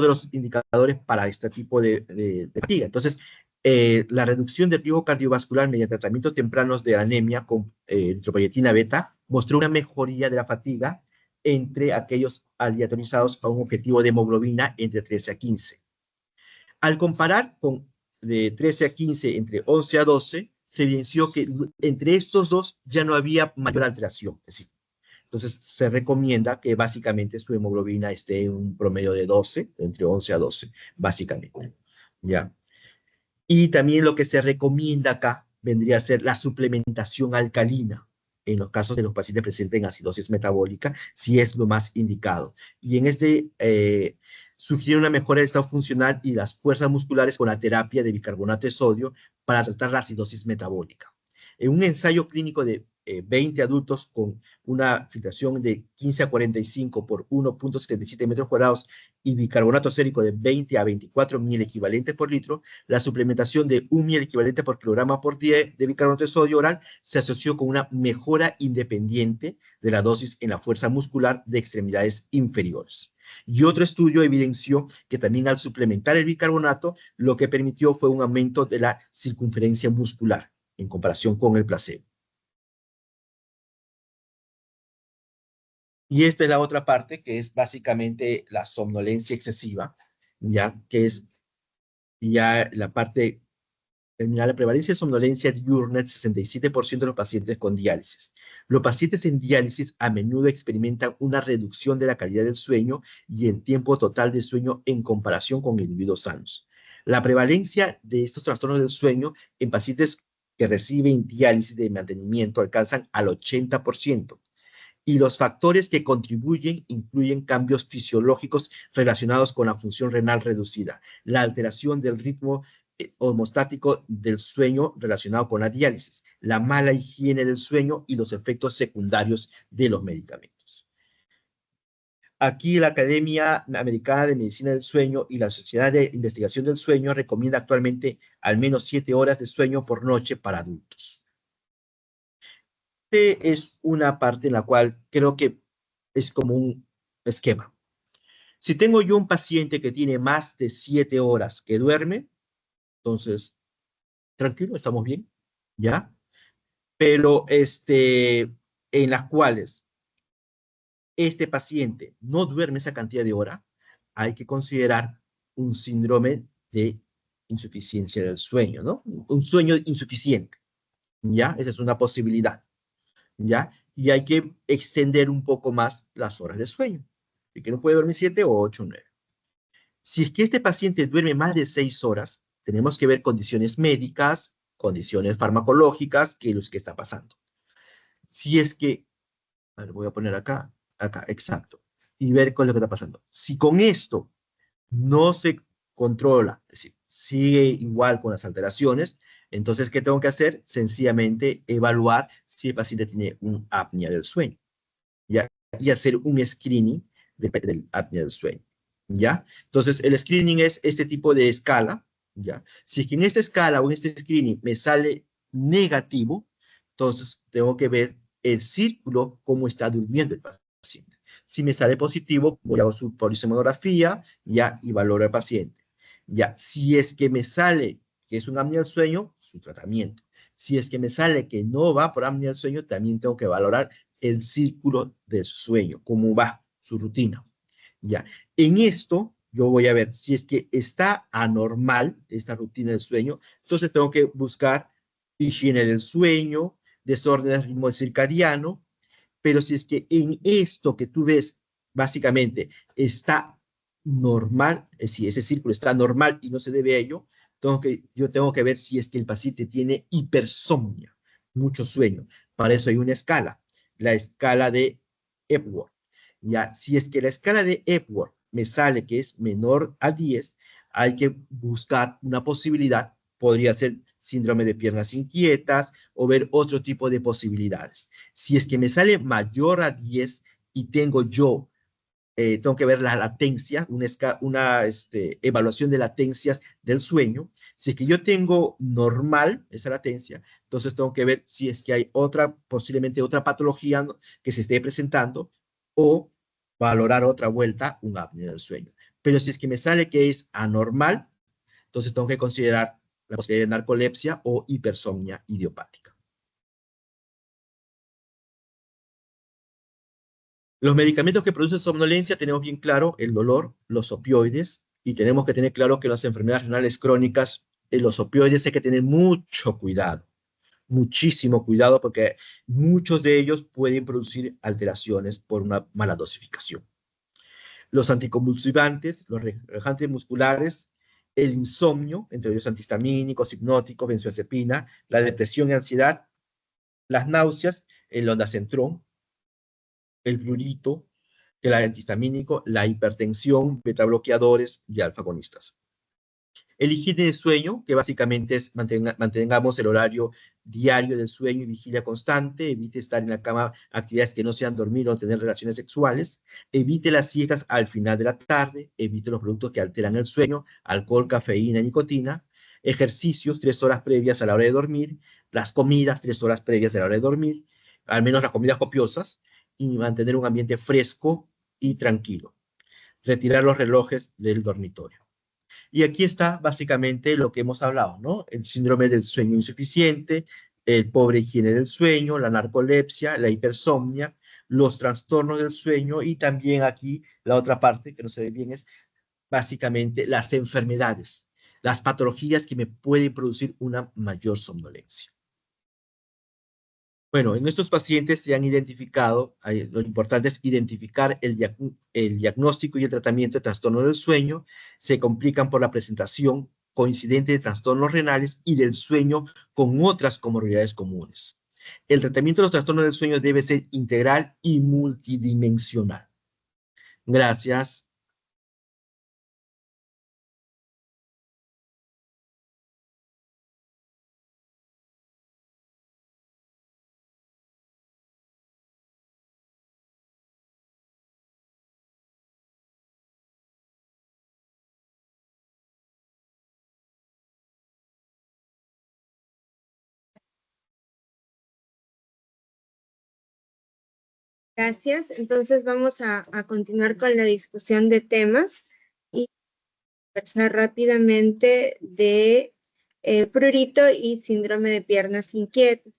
de los indicadores para este tipo de fatiga. Entonces, la reducción del riesgo cardiovascular mediante tratamientos tempranos de anemia con eritropoyetina beta mostró una mejoría de la fatiga entre aquellos aleatorizados a un objetivo de hemoglobina entre 13 a 15. Al comparar con de 13 a 15 entre 11 a 12, se evidenció que entre estos dos ya no había mayor alteración. Es decir, entonces, se recomienda que básicamente su hemoglobina esté en un promedio de 12, entre 11 a 12, básicamente. ¿Ya? Y también lo que se recomienda acá vendría a ser la suplementación alcalina, en los casos de los pacientes presenten acidosis metabólica, si es lo más indicado. Y en sugiere una mejora del estado funcional y las fuerzas musculares con la terapia de bicarbonato de sodio para tratar la acidosis metabólica. En un ensayo clínico de 20 adultos con una filtración de 15 a 45 por 1.77 metros cuadrados y bicarbonato sérico de 20 a 24 mil equivalentes por litro, la suplementación de 1 mil equivalente por kilogramo por día de bicarbonato de sodio oral se asoció con una mejora independiente de la dosis en la fuerza muscular de extremidades inferiores. Y otro estudio evidenció que también al suplementar el bicarbonato, lo que permitió fue un aumento de la circunferencia muscular en comparación con el placebo. Y esta es la otra parte, que es básicamente la somnolencia excesiva, ya, que es ya la parte terminal. La prevalencia de somnolencia diurna es 67% de los pacientes con diálisis. Los pacientes en diálisis a menudo experimentan una reducción de la calidad del sueño y el tiempo total de sueño en comparación con individuos sanos. La prevalencia de estos trastornos del sueño en pacientes que reciben diálisis de mantenimiento alcanzan al 80%. Y los factores que contribuyen incluyen cambios fisiológicos relacionados con la función renal reducida, la alteración del ritmo homostático del sueño relacionado con la diálisis, la mala higiene del sueño y los efectos secundarios de los medicamentos. Aquí la Academia Americana de Medicina del Sueño y la Sociedad de Investigación del Sueño recomienda actualmente al menos 7 horas de sueño por noche para adultos. Es una parte en la cual creo que es como un esquema. Si tengo yo un paciente que tiene más de 7 horas que duerme, entonces, tranquilo, estamos bien, ¿ya? Pero en las cuales este paciente no duerme esa cantidad de horas, hay que considerar un síndrome de insuficiencia del sueño, ¿no? Un sueño insuficiente, ¿ya? Esa es una posibilidad, ¿ya? Y hay que extender un poco más las horas de sueño. Y que no puede dormir 7 o 8 o 9. Si es que este paciente duerme más de 6 horas, tenemos que ver condiciones médicas, condiciones farmacológicas, qué es lo que está pasando. Si es que, a ver, voy a poner acá, exacto, y ver con lo que está pasando. Si con esto no se controla, es decir, sigue igual con las alteraciones, entonces, ¿qué tengo que hacer? Sencillamente evaluar si el paciente tiene un apnea del sueño, ¿ya? Y hacer un screening del apnea del sueño, ¿ya? Entonces, el screening es este tipo de escala, ¿ya? Si es que en esta escala o en este screening me sale negativo, entonces tengo que ver el círculo, cómo está durmiendo el paciente. Si me sale positivo, voy a su polisomnografía, ya, y valoro al paciente. Ya, si es que me sale que es un apnea del sueño, su tratamiento. Si es que me sale que no va por apnea del sueño, también tengo que valorar el círculo del sueño, cómo va su rutina. Ya, en esto yo voy a ver si es que está anormal esta rutina del sueño, entonces tengo que buscar higiene del sueño, desorden del ritmo circadiano, pero si es que en esto que tú ves, básicamente, está normal, es decir, ese círculo está normal y no se debe a ello, yo tengo que ver si es que el paciente tiene hipersomnia, mucho sueño. Para eso hay una escala, la escala de Epworth. Ya, si es que la escala de Epworth me sale que es menor a 10, hay que buscar una posibilidad, podría ser síndrome de piernas inquietas o ver otro tipo de posibilidades. Si es que me sale mayor a 10 y tengo que ver la latencia, una evaluación de latencias del sueño. Si es que yo tengo normal esa latencia, entonces tengo que ver si es que hay posiblemente otra patología que se esté presentando o valorar otra vuelta un apnea del sueño. Pero si es que me sale que es anormal, entonces tengo que considerar la posibilidad de narcolepsia o hipersomnia idiopática. Los medicamentos que producen somnolencia tenemos bien claro el dolor, los opioides, y tenemos que tener claro que las enfermedades renales crónicas, los opioides hay que tener mucho cuidado, muchísimo cuidado, porque muchos de ellos pueden producir alteraciones por una mala dosificación. Los anticonvulsivantes, los relajantes musculares, el insomnio, entre ellos antihistamínicos, hipnóticos, benzodiazepina, la depresión y ansiedad, las náuseas, el ondansetron, el prurito, el antihistamínico, la hipertensión, betabloqueadores y alfa-agonistas. El higiene de sueño, que básicamente es mantengamos el horario diario del sueño y vigilia constante, evite estar en la cama actividades que no sean dormir o tener relaciones sexuales, evite las siestas al final de la tarde, evite los productos que alteran el sueño, alcohol, cafeína, nicotina, ejercicios 3 horas previas a la hora de dormir, las comidas 3 horas previas a la hora de dormir, al menos las comidas copiosas, y mantener un ambiente fresco y tranquilo. Retirar los relojes del dormitorio. Y aquí está básicamente lo que hemos hablado, ¿no? El síndrome del sueño insuficiente, el pobre higiene del sueño, la narcolepsia, la hipersomnia. los trastornos del sueño y también aquí la otra parte que no se ve bien es básicamente las enfermedades, las patologías que me pueden producir una mayor somnolencia. Bueno, en estos pacientes se han identificado, lo importante es identificar el diagnóstico y el tratamiento de trastorno del sueño, se complican por la presentación coincidente de trastornos renales y del sueño con otras comorbilidades comunes. El tratamiento de los trastornos del sueño debe ser integral y multidimensional. Gracias. Gracias. Entonces vamos a continuar con la discusión de temas y conversar rápidamente de prurito y síndrome de piernas inquietas.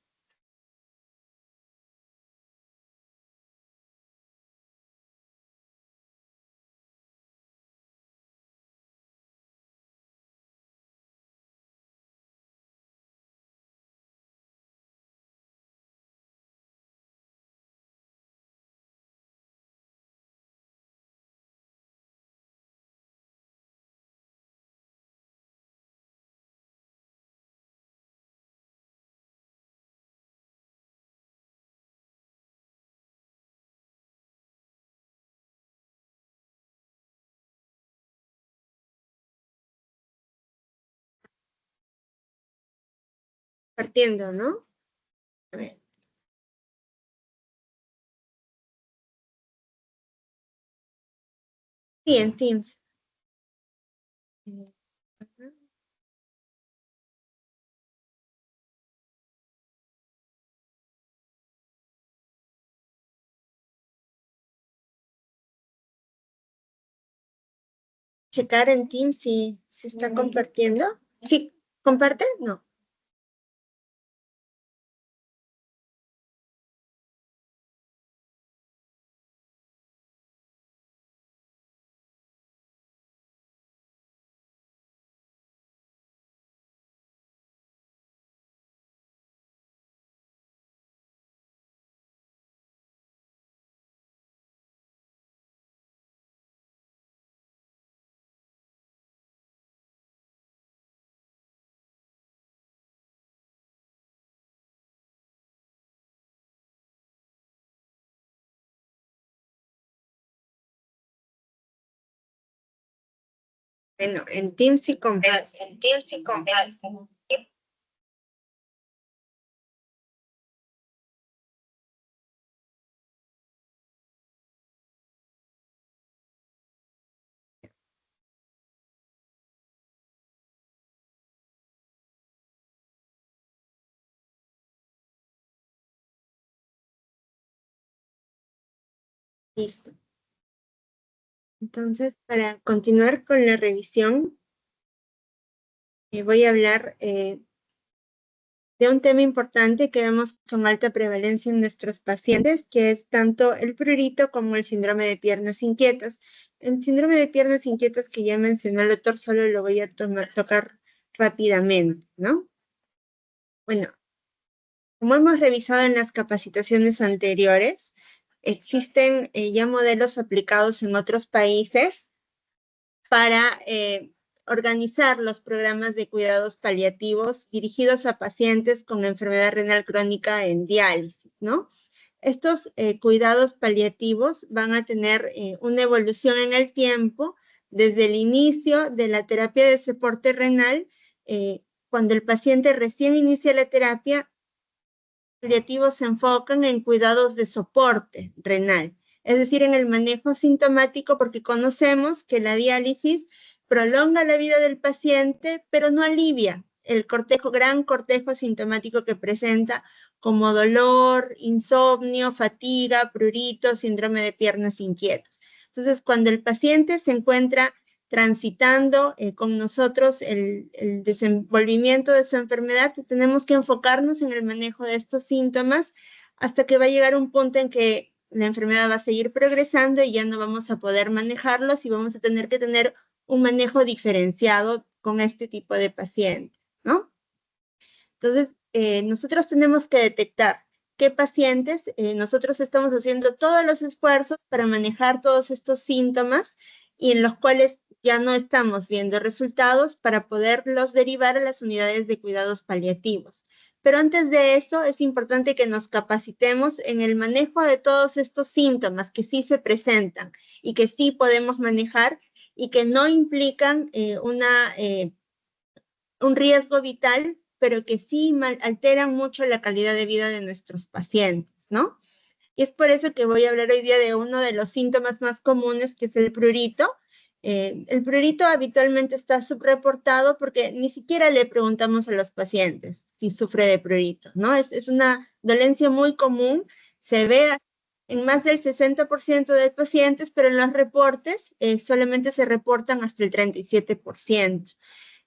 Partiendo, ¿no? A ver. Sí, en Teams. Checar en Teams si está compartiendo. ¿Sí comparte? No. Bueno, en Teams sí comparte. En Teams sí comparte. Listo. Entonces, para continuar con la revisión, voy a hablar de un tema importante que vemos con alta prevalencia en nuestros pacientes, que es tanto el prurito como el síndrome de piernas inquietas. El síndrome de piernas inquietas que ya mencionó el doctor, solo lo voy a tocar rápidamente, ¿no? Bueno, como hemos revisado en las capacitaciones anteriores, existen ya modelos aplicados en otros países para organizar los programas de cuidados paliativos dirigidos a pacientes con enfermedad renal crónica en diálisis, ¿no? Estos cuidados paliativos van a tener una evolución en el tiempo desde el inicio de la terapia de soporte renal. Cuando el paciente recién inicia la terapia, los paliativos se enfocan en cuidados de soporte renal, es decir, en el manejo sintomático, porque conocemos que la diálisis prolonga la vida del paciente, pero no alivia el gran cortejo sintomático que presenta, como dolor, insomnio, fatiga, prurito, síndrome de piernas inquietas. Entonces, cuando el paciente se encuentra transitando con nosotros el desenvolvimiento de su enfermedad, tenemos que enfocarnos en el manejo de estos síntomas hasta que va a llegar un punto en que la enfermedad va a seguir progresando y ya no vamos a poder manejarlos y vamos a tener que tener un manejo diferenciado con este tipo de pacientes, ¿no? Entonces, nosotros tenemos que detectar qué pacientes, nosotros estamos haciendo todos los esfuerzos para manejar todos estos síntomas y en los cuales ya no estamos viendo resultados para poderlos derivar a las unidades de cuidados paliativos. Pero antes de eso, es importante que nos capacitemos en el manejo de todos estos síntomas que sí se presentan y que sí podemos manejar y que no implican un riesgo vital, pero que sí alteran mucho la calidad de vida de nuestros pacientes, ¿no? Y es por eso que voy a hablar hoy día de uno de los síntomas más comunes, que es el prurito. El prurito habitualmente está subreportado porque ni siquiera le preguntamos a los pacientes si sufre de prurito, ¿no? Es una dolencia muy común, se ve en más del 60% de pacientes, pero en los reportes solamente se reportan hasta el 37%.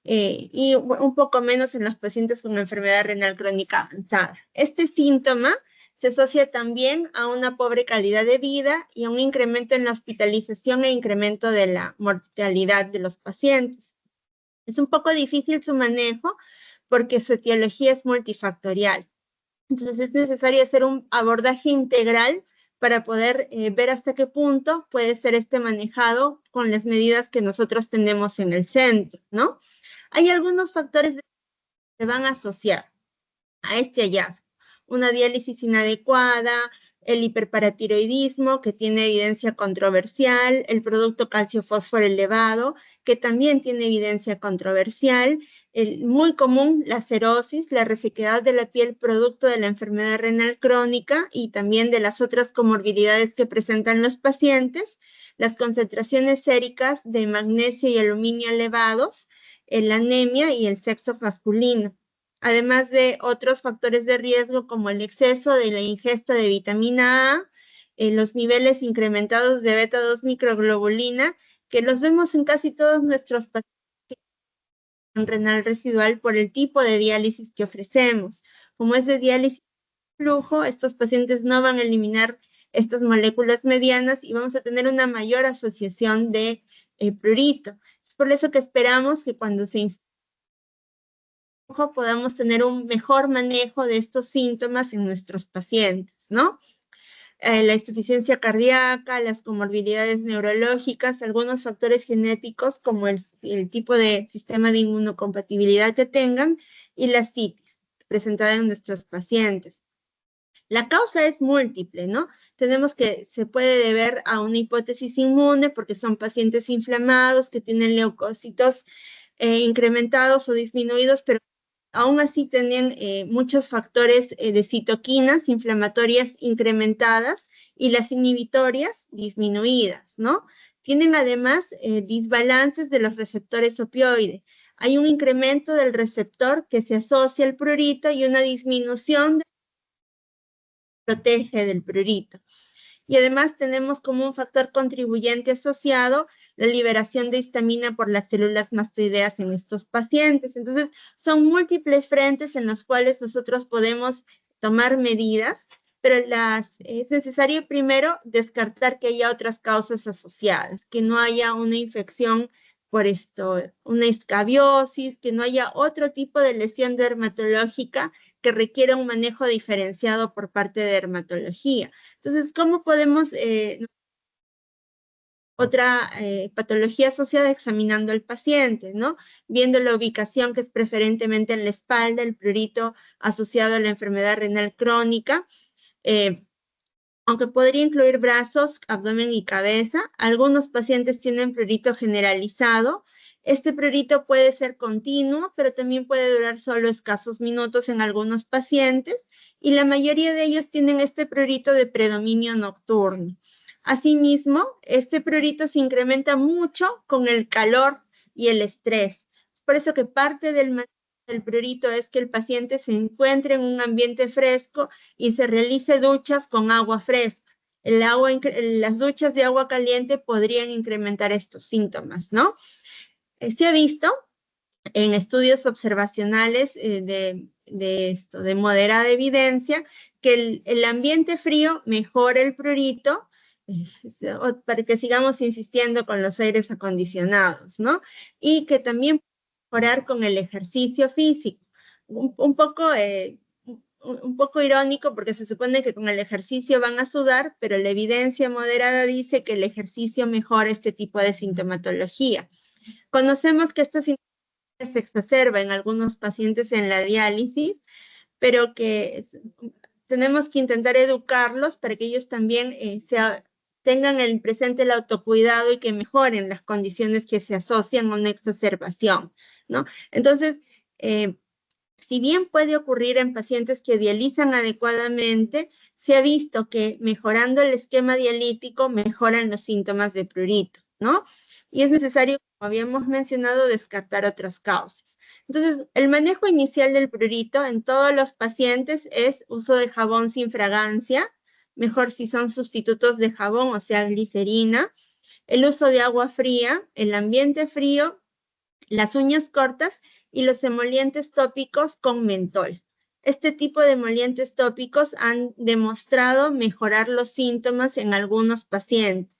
Y un poco menos en los pacientes con enfermedad renal crónica avanzada. Este síntoma se asocia también a una pobre calidad de vida y a un incremento en la hospitalización e incremento de la mortalidad de los pacientes. Es un poco difícil su manejo porque su etiología es multifactorial. Entonces es necesario hacer un abordaje integral para poder ver hasta qué punto puede ser manejado con las medidas que nosotros tenemos en el centro, ¿no? Hay algunos factores que se van a asociar a este hallazgo. Una diálisis inadecuada, el hiperparatiroidismo, que tiene evidencia controversial, el producto calcio-fósforo elevado, que también tiene evidencia controversial, muy común la cirrosis, la resequedad de la piel producto de la enfermedad renal crónica y también de las otras comorbilidades que presentan los pacientes, las concentraciones séricas de magnesio y aluminio elevados, la anemia y el sexo masculino, además de otros factores de riesgo como el exceso de la ingesta de vitamina A, los niveles incrementados de beta-2 microglobulina, que los vemos en casi todos nuestros pacientes con renal residual por el tipo de diálisis que ofrecemos. Como es de diálisis flujo, estos pacientes no van a eliminar estas moléculas medianas y vamos a tener una mayor asociación de prurito. Es por eso que esperamos que cuando se podamos tener un mejor manejo de estos síntomas en nuestros pacientes, ¿no? La insuficiencia cardíaca, las comorbilidades neurológicas, algunos factores genéticos como el tipo de sistema de inmunocompatibilidad que tengan y la citis presentada en nuestros pacientes. La causa es múltiple, ¿no? Tenemos que se puede deber a una hipótesis inmune porque son pacientes inflamados que tienen leucocitos incrementados o disminuidos, pero aún así tienen muchos factores de citoquinas inflamatorias incrementadas y las inhibitorias disminuidas, ¿no? Tienen además desbalances de los receptores opioides. Hay un incremento del receptor que se asocia al prurito y una disminución protege del prurito. Y además tenemos como un factor contribuyente asociado la liberación de histamina por las células mastoideas en estos pacientes. Entonces, son múltiples frentes en los cuales nosotros podemos tomar medidas, pero es necesario primero descartar que haya otras causas asociadas, que no haya una infección por una escabiosis, que no haya otro tipo de lesión dermatológica que requiera un manejo diferenciado por parte de dermatología. Entonces, ¿cómo podemos otra patología asociada examinando al paciente, ¿no? Viendo la ubicación que es preferentemente en la espalda, el prurito asociado a la enfermedad renal crónica, aunque podría incluir brazos, abdomen y cabeza. Algunos pacientes tienen prurito generalizado. Este prurito puede ser continuo, pero también puede durar solo escasos minutos en algunos pacientes, y la mayoría de ellos tienen este prurito de predominio nocturno. Asimismo, este prurito se incrementa mucho con el calor y el estrés. Es por eso que parte del prurito es que el paciente se encuentre en un ambiente fresco y se realice duchas con agua fresca. Las duchas de agua caliente podrían incrementar estos síntomas, ¿no? Se ha visto en estudios observacionales de de moderada evidencia, que el ambiente frío mejora el prurito, para que sigamos insistiendo con los aires acondicionados, ¿no? Y que también mejorar con el ejercicio físico. Un poco irónico porque se supone que con el ejercicio van a sudar, pero la evidencia moderada dice que el ejercicio mejora este tipo de sintomatología. Conocemos que esta sintomatología se exacerba en algunos pacientes en la diálisis, pero que tenemos que intentar educarlos para que ellos también tengan el presente el autocuidado y que mejoren las condiciones que se asocian a una exacerbación, ¿no? Entonces, si bien puede ocurrir en pacientes que dializan adecuadamente, se ha visto que mejorando el esquema dialítico mejoran los síntomas de prurito, ¿no? Y es necesario, como habíamos mencionado, descartar otras causas. Entonces, el manejo inicial del prurito en todos los pacientes es uso de jabón sin fragancia, mejor si son sustitutos de jabón, o sea, glicerina, el uso de agua fría, el ambiente frío, las uñas cortas y los emolientes tópicos con mentol. Este tipo de emolientes tópicos han demostrado mejorar los síntomas en algunos pacientes.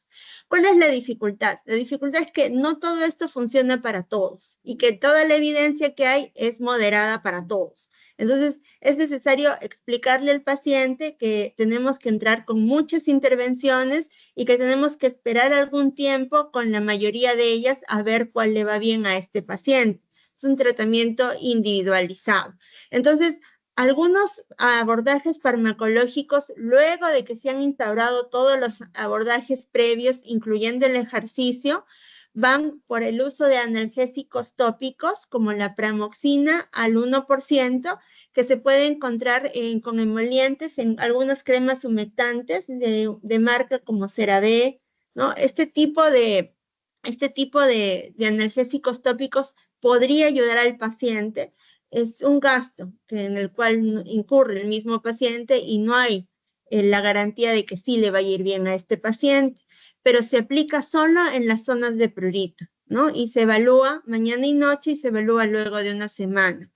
¿Cuál es la dificultad? La dificultad es que no todo esto funciona para todos y que toda la evidencia que hay es moderada para todos. Entonces, es necesario explicarle al paciente que tenemos que entrar con muchas intervenciones y que tenemos que esperar algún tiempo con la mayoría de ellas a ver cuál le va bien a este paciente. Es un tratamiento individualizado. Entonces, algunos abordajes farmacológicos, luego de que se han instaurado todos los abordajes previos, incluyendo el ejercicio, van por el uso de analgésicos tópicos como la pramoxina al 1%, que se puede encontrar con emolientes en algunas cremas humectantes de marca como CeraVe, ¿no? Este tipo de analgésicos tópicos podría ayudar al paciente. Es un gasto en el cual incurre el mismo paciente y no hay la garantía de que sí le va a ir bien a este paciente, pero se aplica solo en las zonas de prurito, ¿no? Y se evalúa mañana y noche y se evalúa luego de una semana.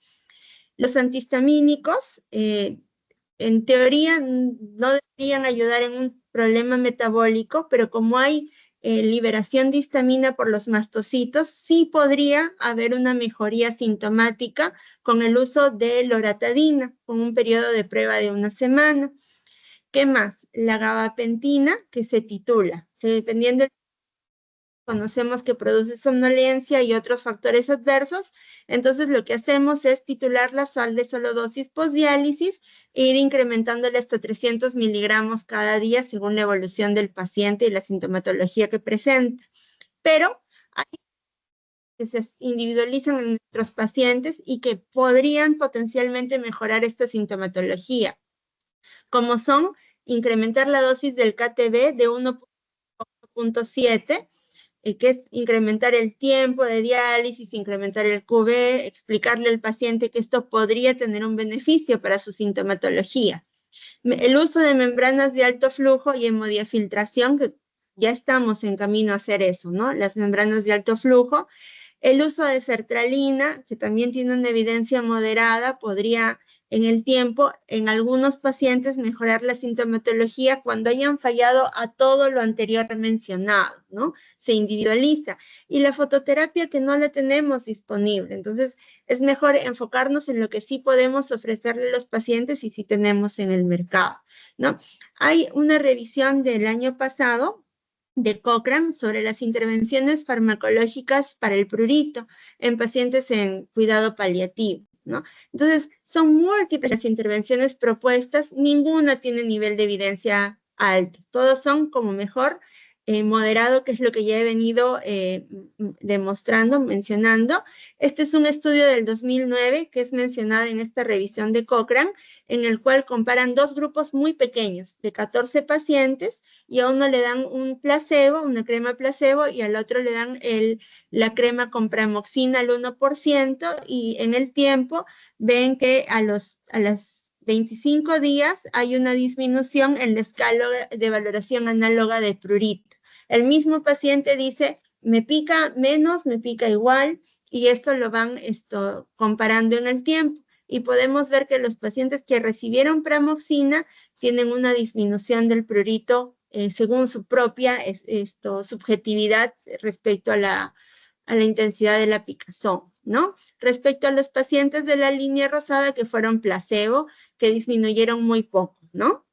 Los antihistamínicos, en teoría, no deberían ayudar en un problema metabólico, pero como hay liberación de histamina por los mastocitos, sí podría haber una mejoría sintomática con el uso de loratadina, con un periodo de prueba de una semana. ¿Qué más? La gabapentina, que se titula, dependiendo del conocemos que produce somnolencia y otros factores adversos, entonces lo que hacemos es titularla de solo dosis postdiálisis e ir incrementándole hasta 300 miligramos cada día según la evolución del paciente y la sintomatología que presenta. Pero hay que se individualizan en nuestros pacientes y que podrían potencialmente mejorar esta sintomatología, como son incrementar la dosis del KTB de 1.7, que es incrementar el tiempo de diálisis, incrementar el QB, explicarle al paciente que esto podría tener un beneficio para su sintomatología. El uso de membranas de alto flujo y hemodiafiltración, que ya estamos en camino a hacer eso, ¿no? Las membranas de alto flujo. El uso de sertralina, que también tiene una evidencia moderada, podría en el tiempo, en algunos pacientes, mejorar la sintomatología cuando hayan fallado a todo lo anterior mencionado, ¿no? Se individualiza. Y la fototerapia que no la tenemos disponible. Entonces, es mejor enfocarnos en lo que sí podemos ofrecerle a los pacientes y sí tenemos en el mercado, ¿no? Hay una revisión del año pasado de Cochrane sobre las intervenciones farmacológicas para el prurito en pacientes en cuidado paliativo, ¿no? Entonces, son múltiples las intervenciones propuestas, ninguna tiene nivel de evidencia alto, todos son como mejor moderado, que es lo que ya he venido demostrando, mencionando. Este es un estudio del 2009 que es mencionado en esta revisión de Cochrane, en el cual comparan dos grupos muy pequeños de 14 pacientes y a uno le dan un placebo, una crema placebo, y al otro le dan la crema con pramoxina al 1%, y en el tiempo ven que a las 25 días hay una disminución en la escala de valoración análoga de prurito. El mismo paciente dice, me pica menos, me pica igual, y esto lo van comparando en el tiempo. y podemos ver que los pacientes que recibieron pramoxina tienen una disminución del prurito según su propia subjetividad respecto a la intensidad de la picazón, ¿no? Respecto a los pacientes de la línea rosada que fueron placebo, que disminuyeron muy poco, ¿no?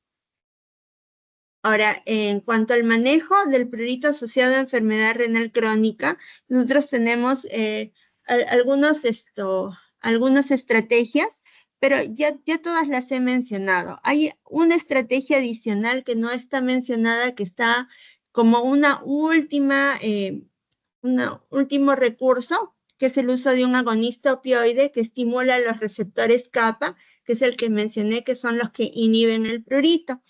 Ahora, en cuanto al manejo del prurito asociado a enfermedad renal crónica, nosotros tenemos algunas estrategias, pero ya todas las he mencionado. Hay una estrategia adicional que no está mencionada, que está como un último recurso, que es el uso de un agonista opioide que estimula los receptores kappa, que es el que mencioné, que son los que inhiben el prurito.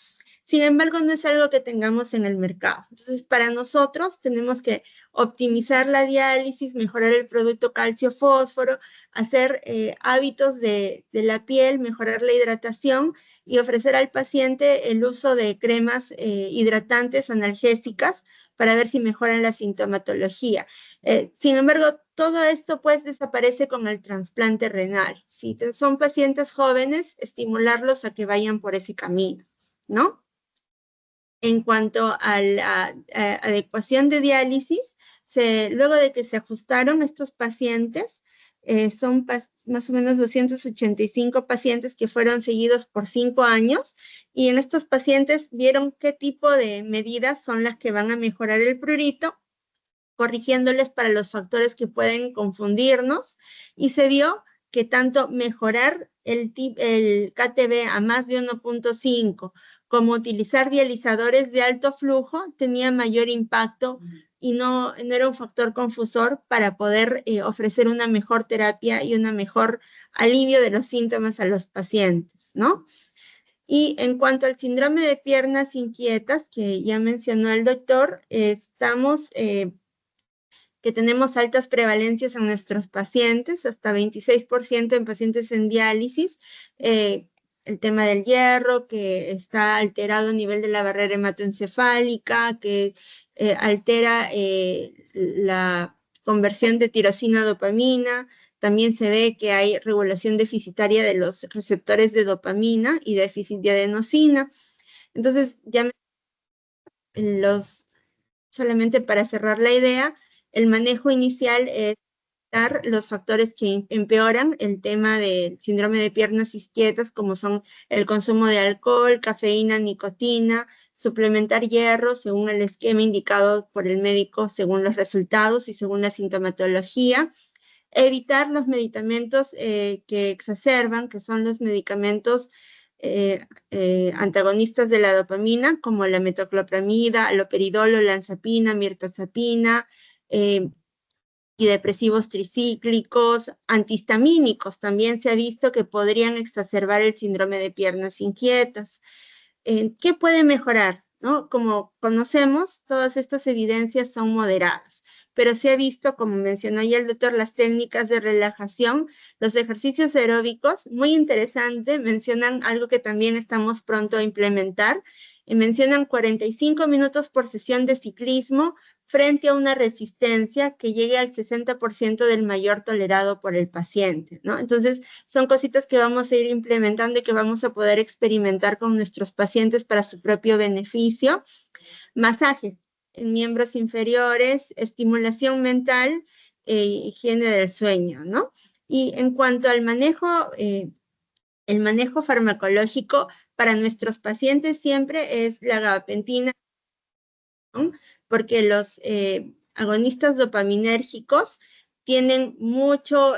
Sin embargo, no es algo que tengamos en el mercado. Entonces, para nosotros tenemos que optimizar la diálisis, mejorar el producto calcio-fósforo, hacer hábitos de la piel, mejorar la hidratación y ofrecer al paciente el uso de cremas hidratantes analgésicas para ver si mejoran la sintomatología. Sin embargo, todo esto pues desaparece con el trasplante renal. Si son pacientes jóvenes, estimularlos a que vayan por ese camino, ¿no? En cuanto a la adecuación de diálisis, luego de que se ajustaron estos pacientes, son más o menos 285 pacientes que fueron seguidos por 5 años, y en estos pacientes vieron qué tipo de medidas son las que van a mejorar el prurito, corrigiéndoles para los factores que pueden confundirnos, y se vio que tanto mejorar el KTB a más de 1.5 como utilizar dializadores de alto flujo tenía mayor impacto y no era un factor confusor para poder ofrecer una mejor terapia y un mejor alivio de los síntomas a los pacientes, ¿no? Y en cuanto al síndrome de piernas inquietas, que ya mencionó el doctor, estamos que tenemos altas prevalencias en nuestros pacientes, hasta 26% en pacientes en diálisis, el tema del hierro, que está alterado a nivel de la barrera hematoencefálica, que altera la conversión de tirosina a dopamina. También se ve que hay regulación deficitaria de los receptores de dopamina y déficit de adenosina. Entonces, solamente para cerrar la idea, el manejo inicial es dar los factores que empeoran el tema del síndrome de piernas inquietas, como son el consumo de alcohol, cafeína, nicotina, suplementar hierro según el esquema indicado por el médico, según los resultados y según la sintomatología. Evitar los medicamentos que exacerban, que son los medicamentos antagonistas de la dopamina, como la metoclopramida, aloperidol, olanzapina, mirtazapina, y depresivos tricíclicos, antihistamínicos. También se ha visto que podrían exacerbar el síndrome de piernas inquietas. ¿Qué puede mejorar? ¿No? Como conocemos, todas estas evidencias son moderadas, pero se ha visto, como mencionó ya el doctor, las técnicas de relajación, los ejercicios aeróbicos, muy interesante, mencionan algo que también estamos pronto a implementar, mencionan 45 minutos por sesión de ciclismo frente a una resistencia que llegue al 60% del mayor tolerado por el paciente, ¿no? Entonces, son cositas que vamos a ir implementando y que vamos a poder experimentar con nuestros pacientes para su propio beneficio. Masajes en miembros inferiores, estimulación mental, higiene del sueño, ¿no? Y en cuanto al manejo, el manejo farmacológico para nuestros pacientes siempre es la gabapentina, ¿no? Porque los agonistas dopaminérgicos tienen mucho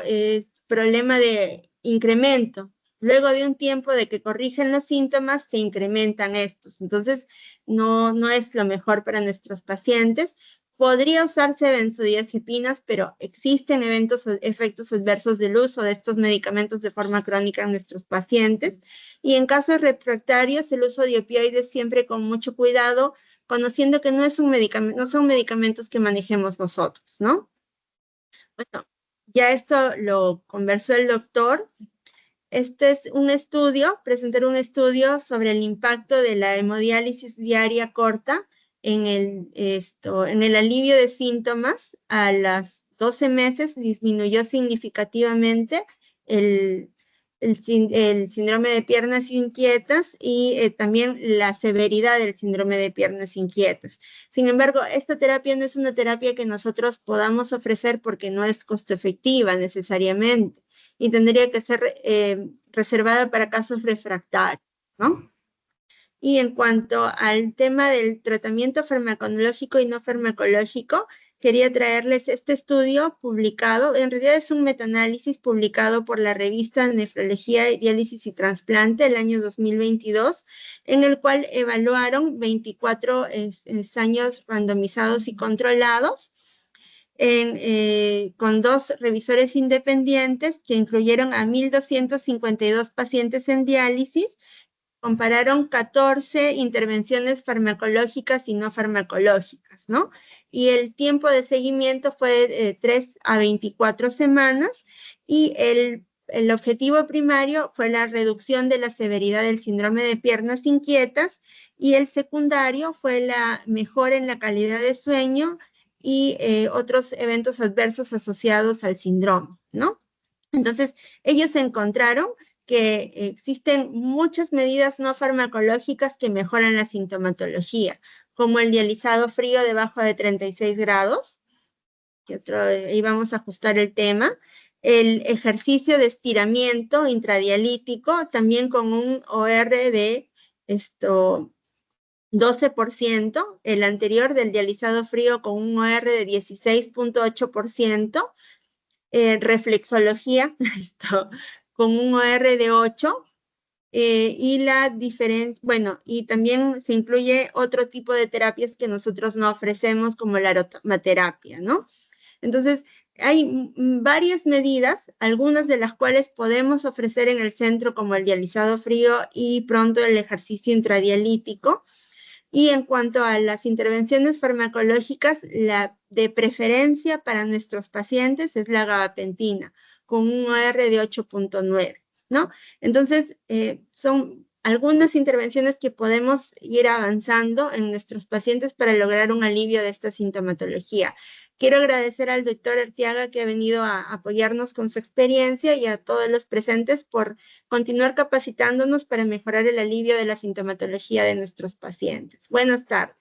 problema de incremento. Luego de un tiempo de que corrigen los síntomas, se incrementan estos. Entonces, no es lo mejor para nuestros pacientes. Podría usarse benzodiazepinas, pero existen efectos adversos del uso de estos medicamentos de forma crónica en nuestros pacientes. Y en casos refractarios, el uso de opioides siempre con mucho cuidado, conociendo que no son medicamentos que manejemos nosotros, ¿no? Bueno, ya esto lo conversó el doctor. Este es un estudio, presentar un estudio sobre el impacto de la hemodiálisis diaria corta en el alivio de síntomas. A las 12 meses disminuyó significativamente el síndrome de piernas inquietas y también la severidad del síndrome de piernas inquietas. Sin embargo, esta terapia no es una terapia que nosotros podamos ofrecer porque no es costo efectiva necesariamente y tendría que ser reservada para casos refractarios, ¿no? Y en cuanto al tema del tratamiento farmacológico y no farmacológico, quería traerles este estudio publicado, en realidad es un metaanálisis publicado por la revista Nefrología, Diálisis y Trasplante el año 2022, en el cual evaluaron 24 ensayos randomizados y controlados, con 2 revisores independientes que incluyeron a 1.252 pacientes en diálisis. Compararon 14 intervenciones farmacológicas y no farmacológicas, ¿no? Y el tiempo de seguimiento fue de 3 a 24 semanas y el objetivo primario fue la reducción de la severidad del síndrome de piernas inquietas y el secundario fue la mejora en la calidad de sueño y otros eventos adversos asociados al síndrome, ¿no? Entonces, ellos encontraron que existen muchas medidas no farmacológicas que mejoran la sintomatología, como el dializado frío debajo de 36 grados, ahí vamos a ajustar el tema, el ejercicio de estiramiento intradialítico, también con un OR de 12%, el anterior del dializado frío con un OR de 16.8%, reflexología, con un OR de 8, y la diferencia, bueno, y también se incluye otro tipo de terapias que nosotros no ofrecemos, como la aromaterapia, ¿no? Entonces, hay varias medidas, algunas de las cuales podemos ofrecer en el centro, como el dializado frío y pronto el ejercicio intradialítico. Y en cuanto a las intervenciones farmacológicas, la de preferencia para nuestros pacientes es la gabapentina, con un OR de 8.9, ¿no? Entonces, son algunas intervenciones que podemos ir avanzando en nuestros pacientes para lograr un alivio de esta sintomatología. Quiero agradecer al doctor Arteaga que ha venido a apoyarnos con su experiencia y a todos los presentes por continuar capacitándonos para mejorar el alivio de la sintomatología de nuestros pacientes. Buenas tardes.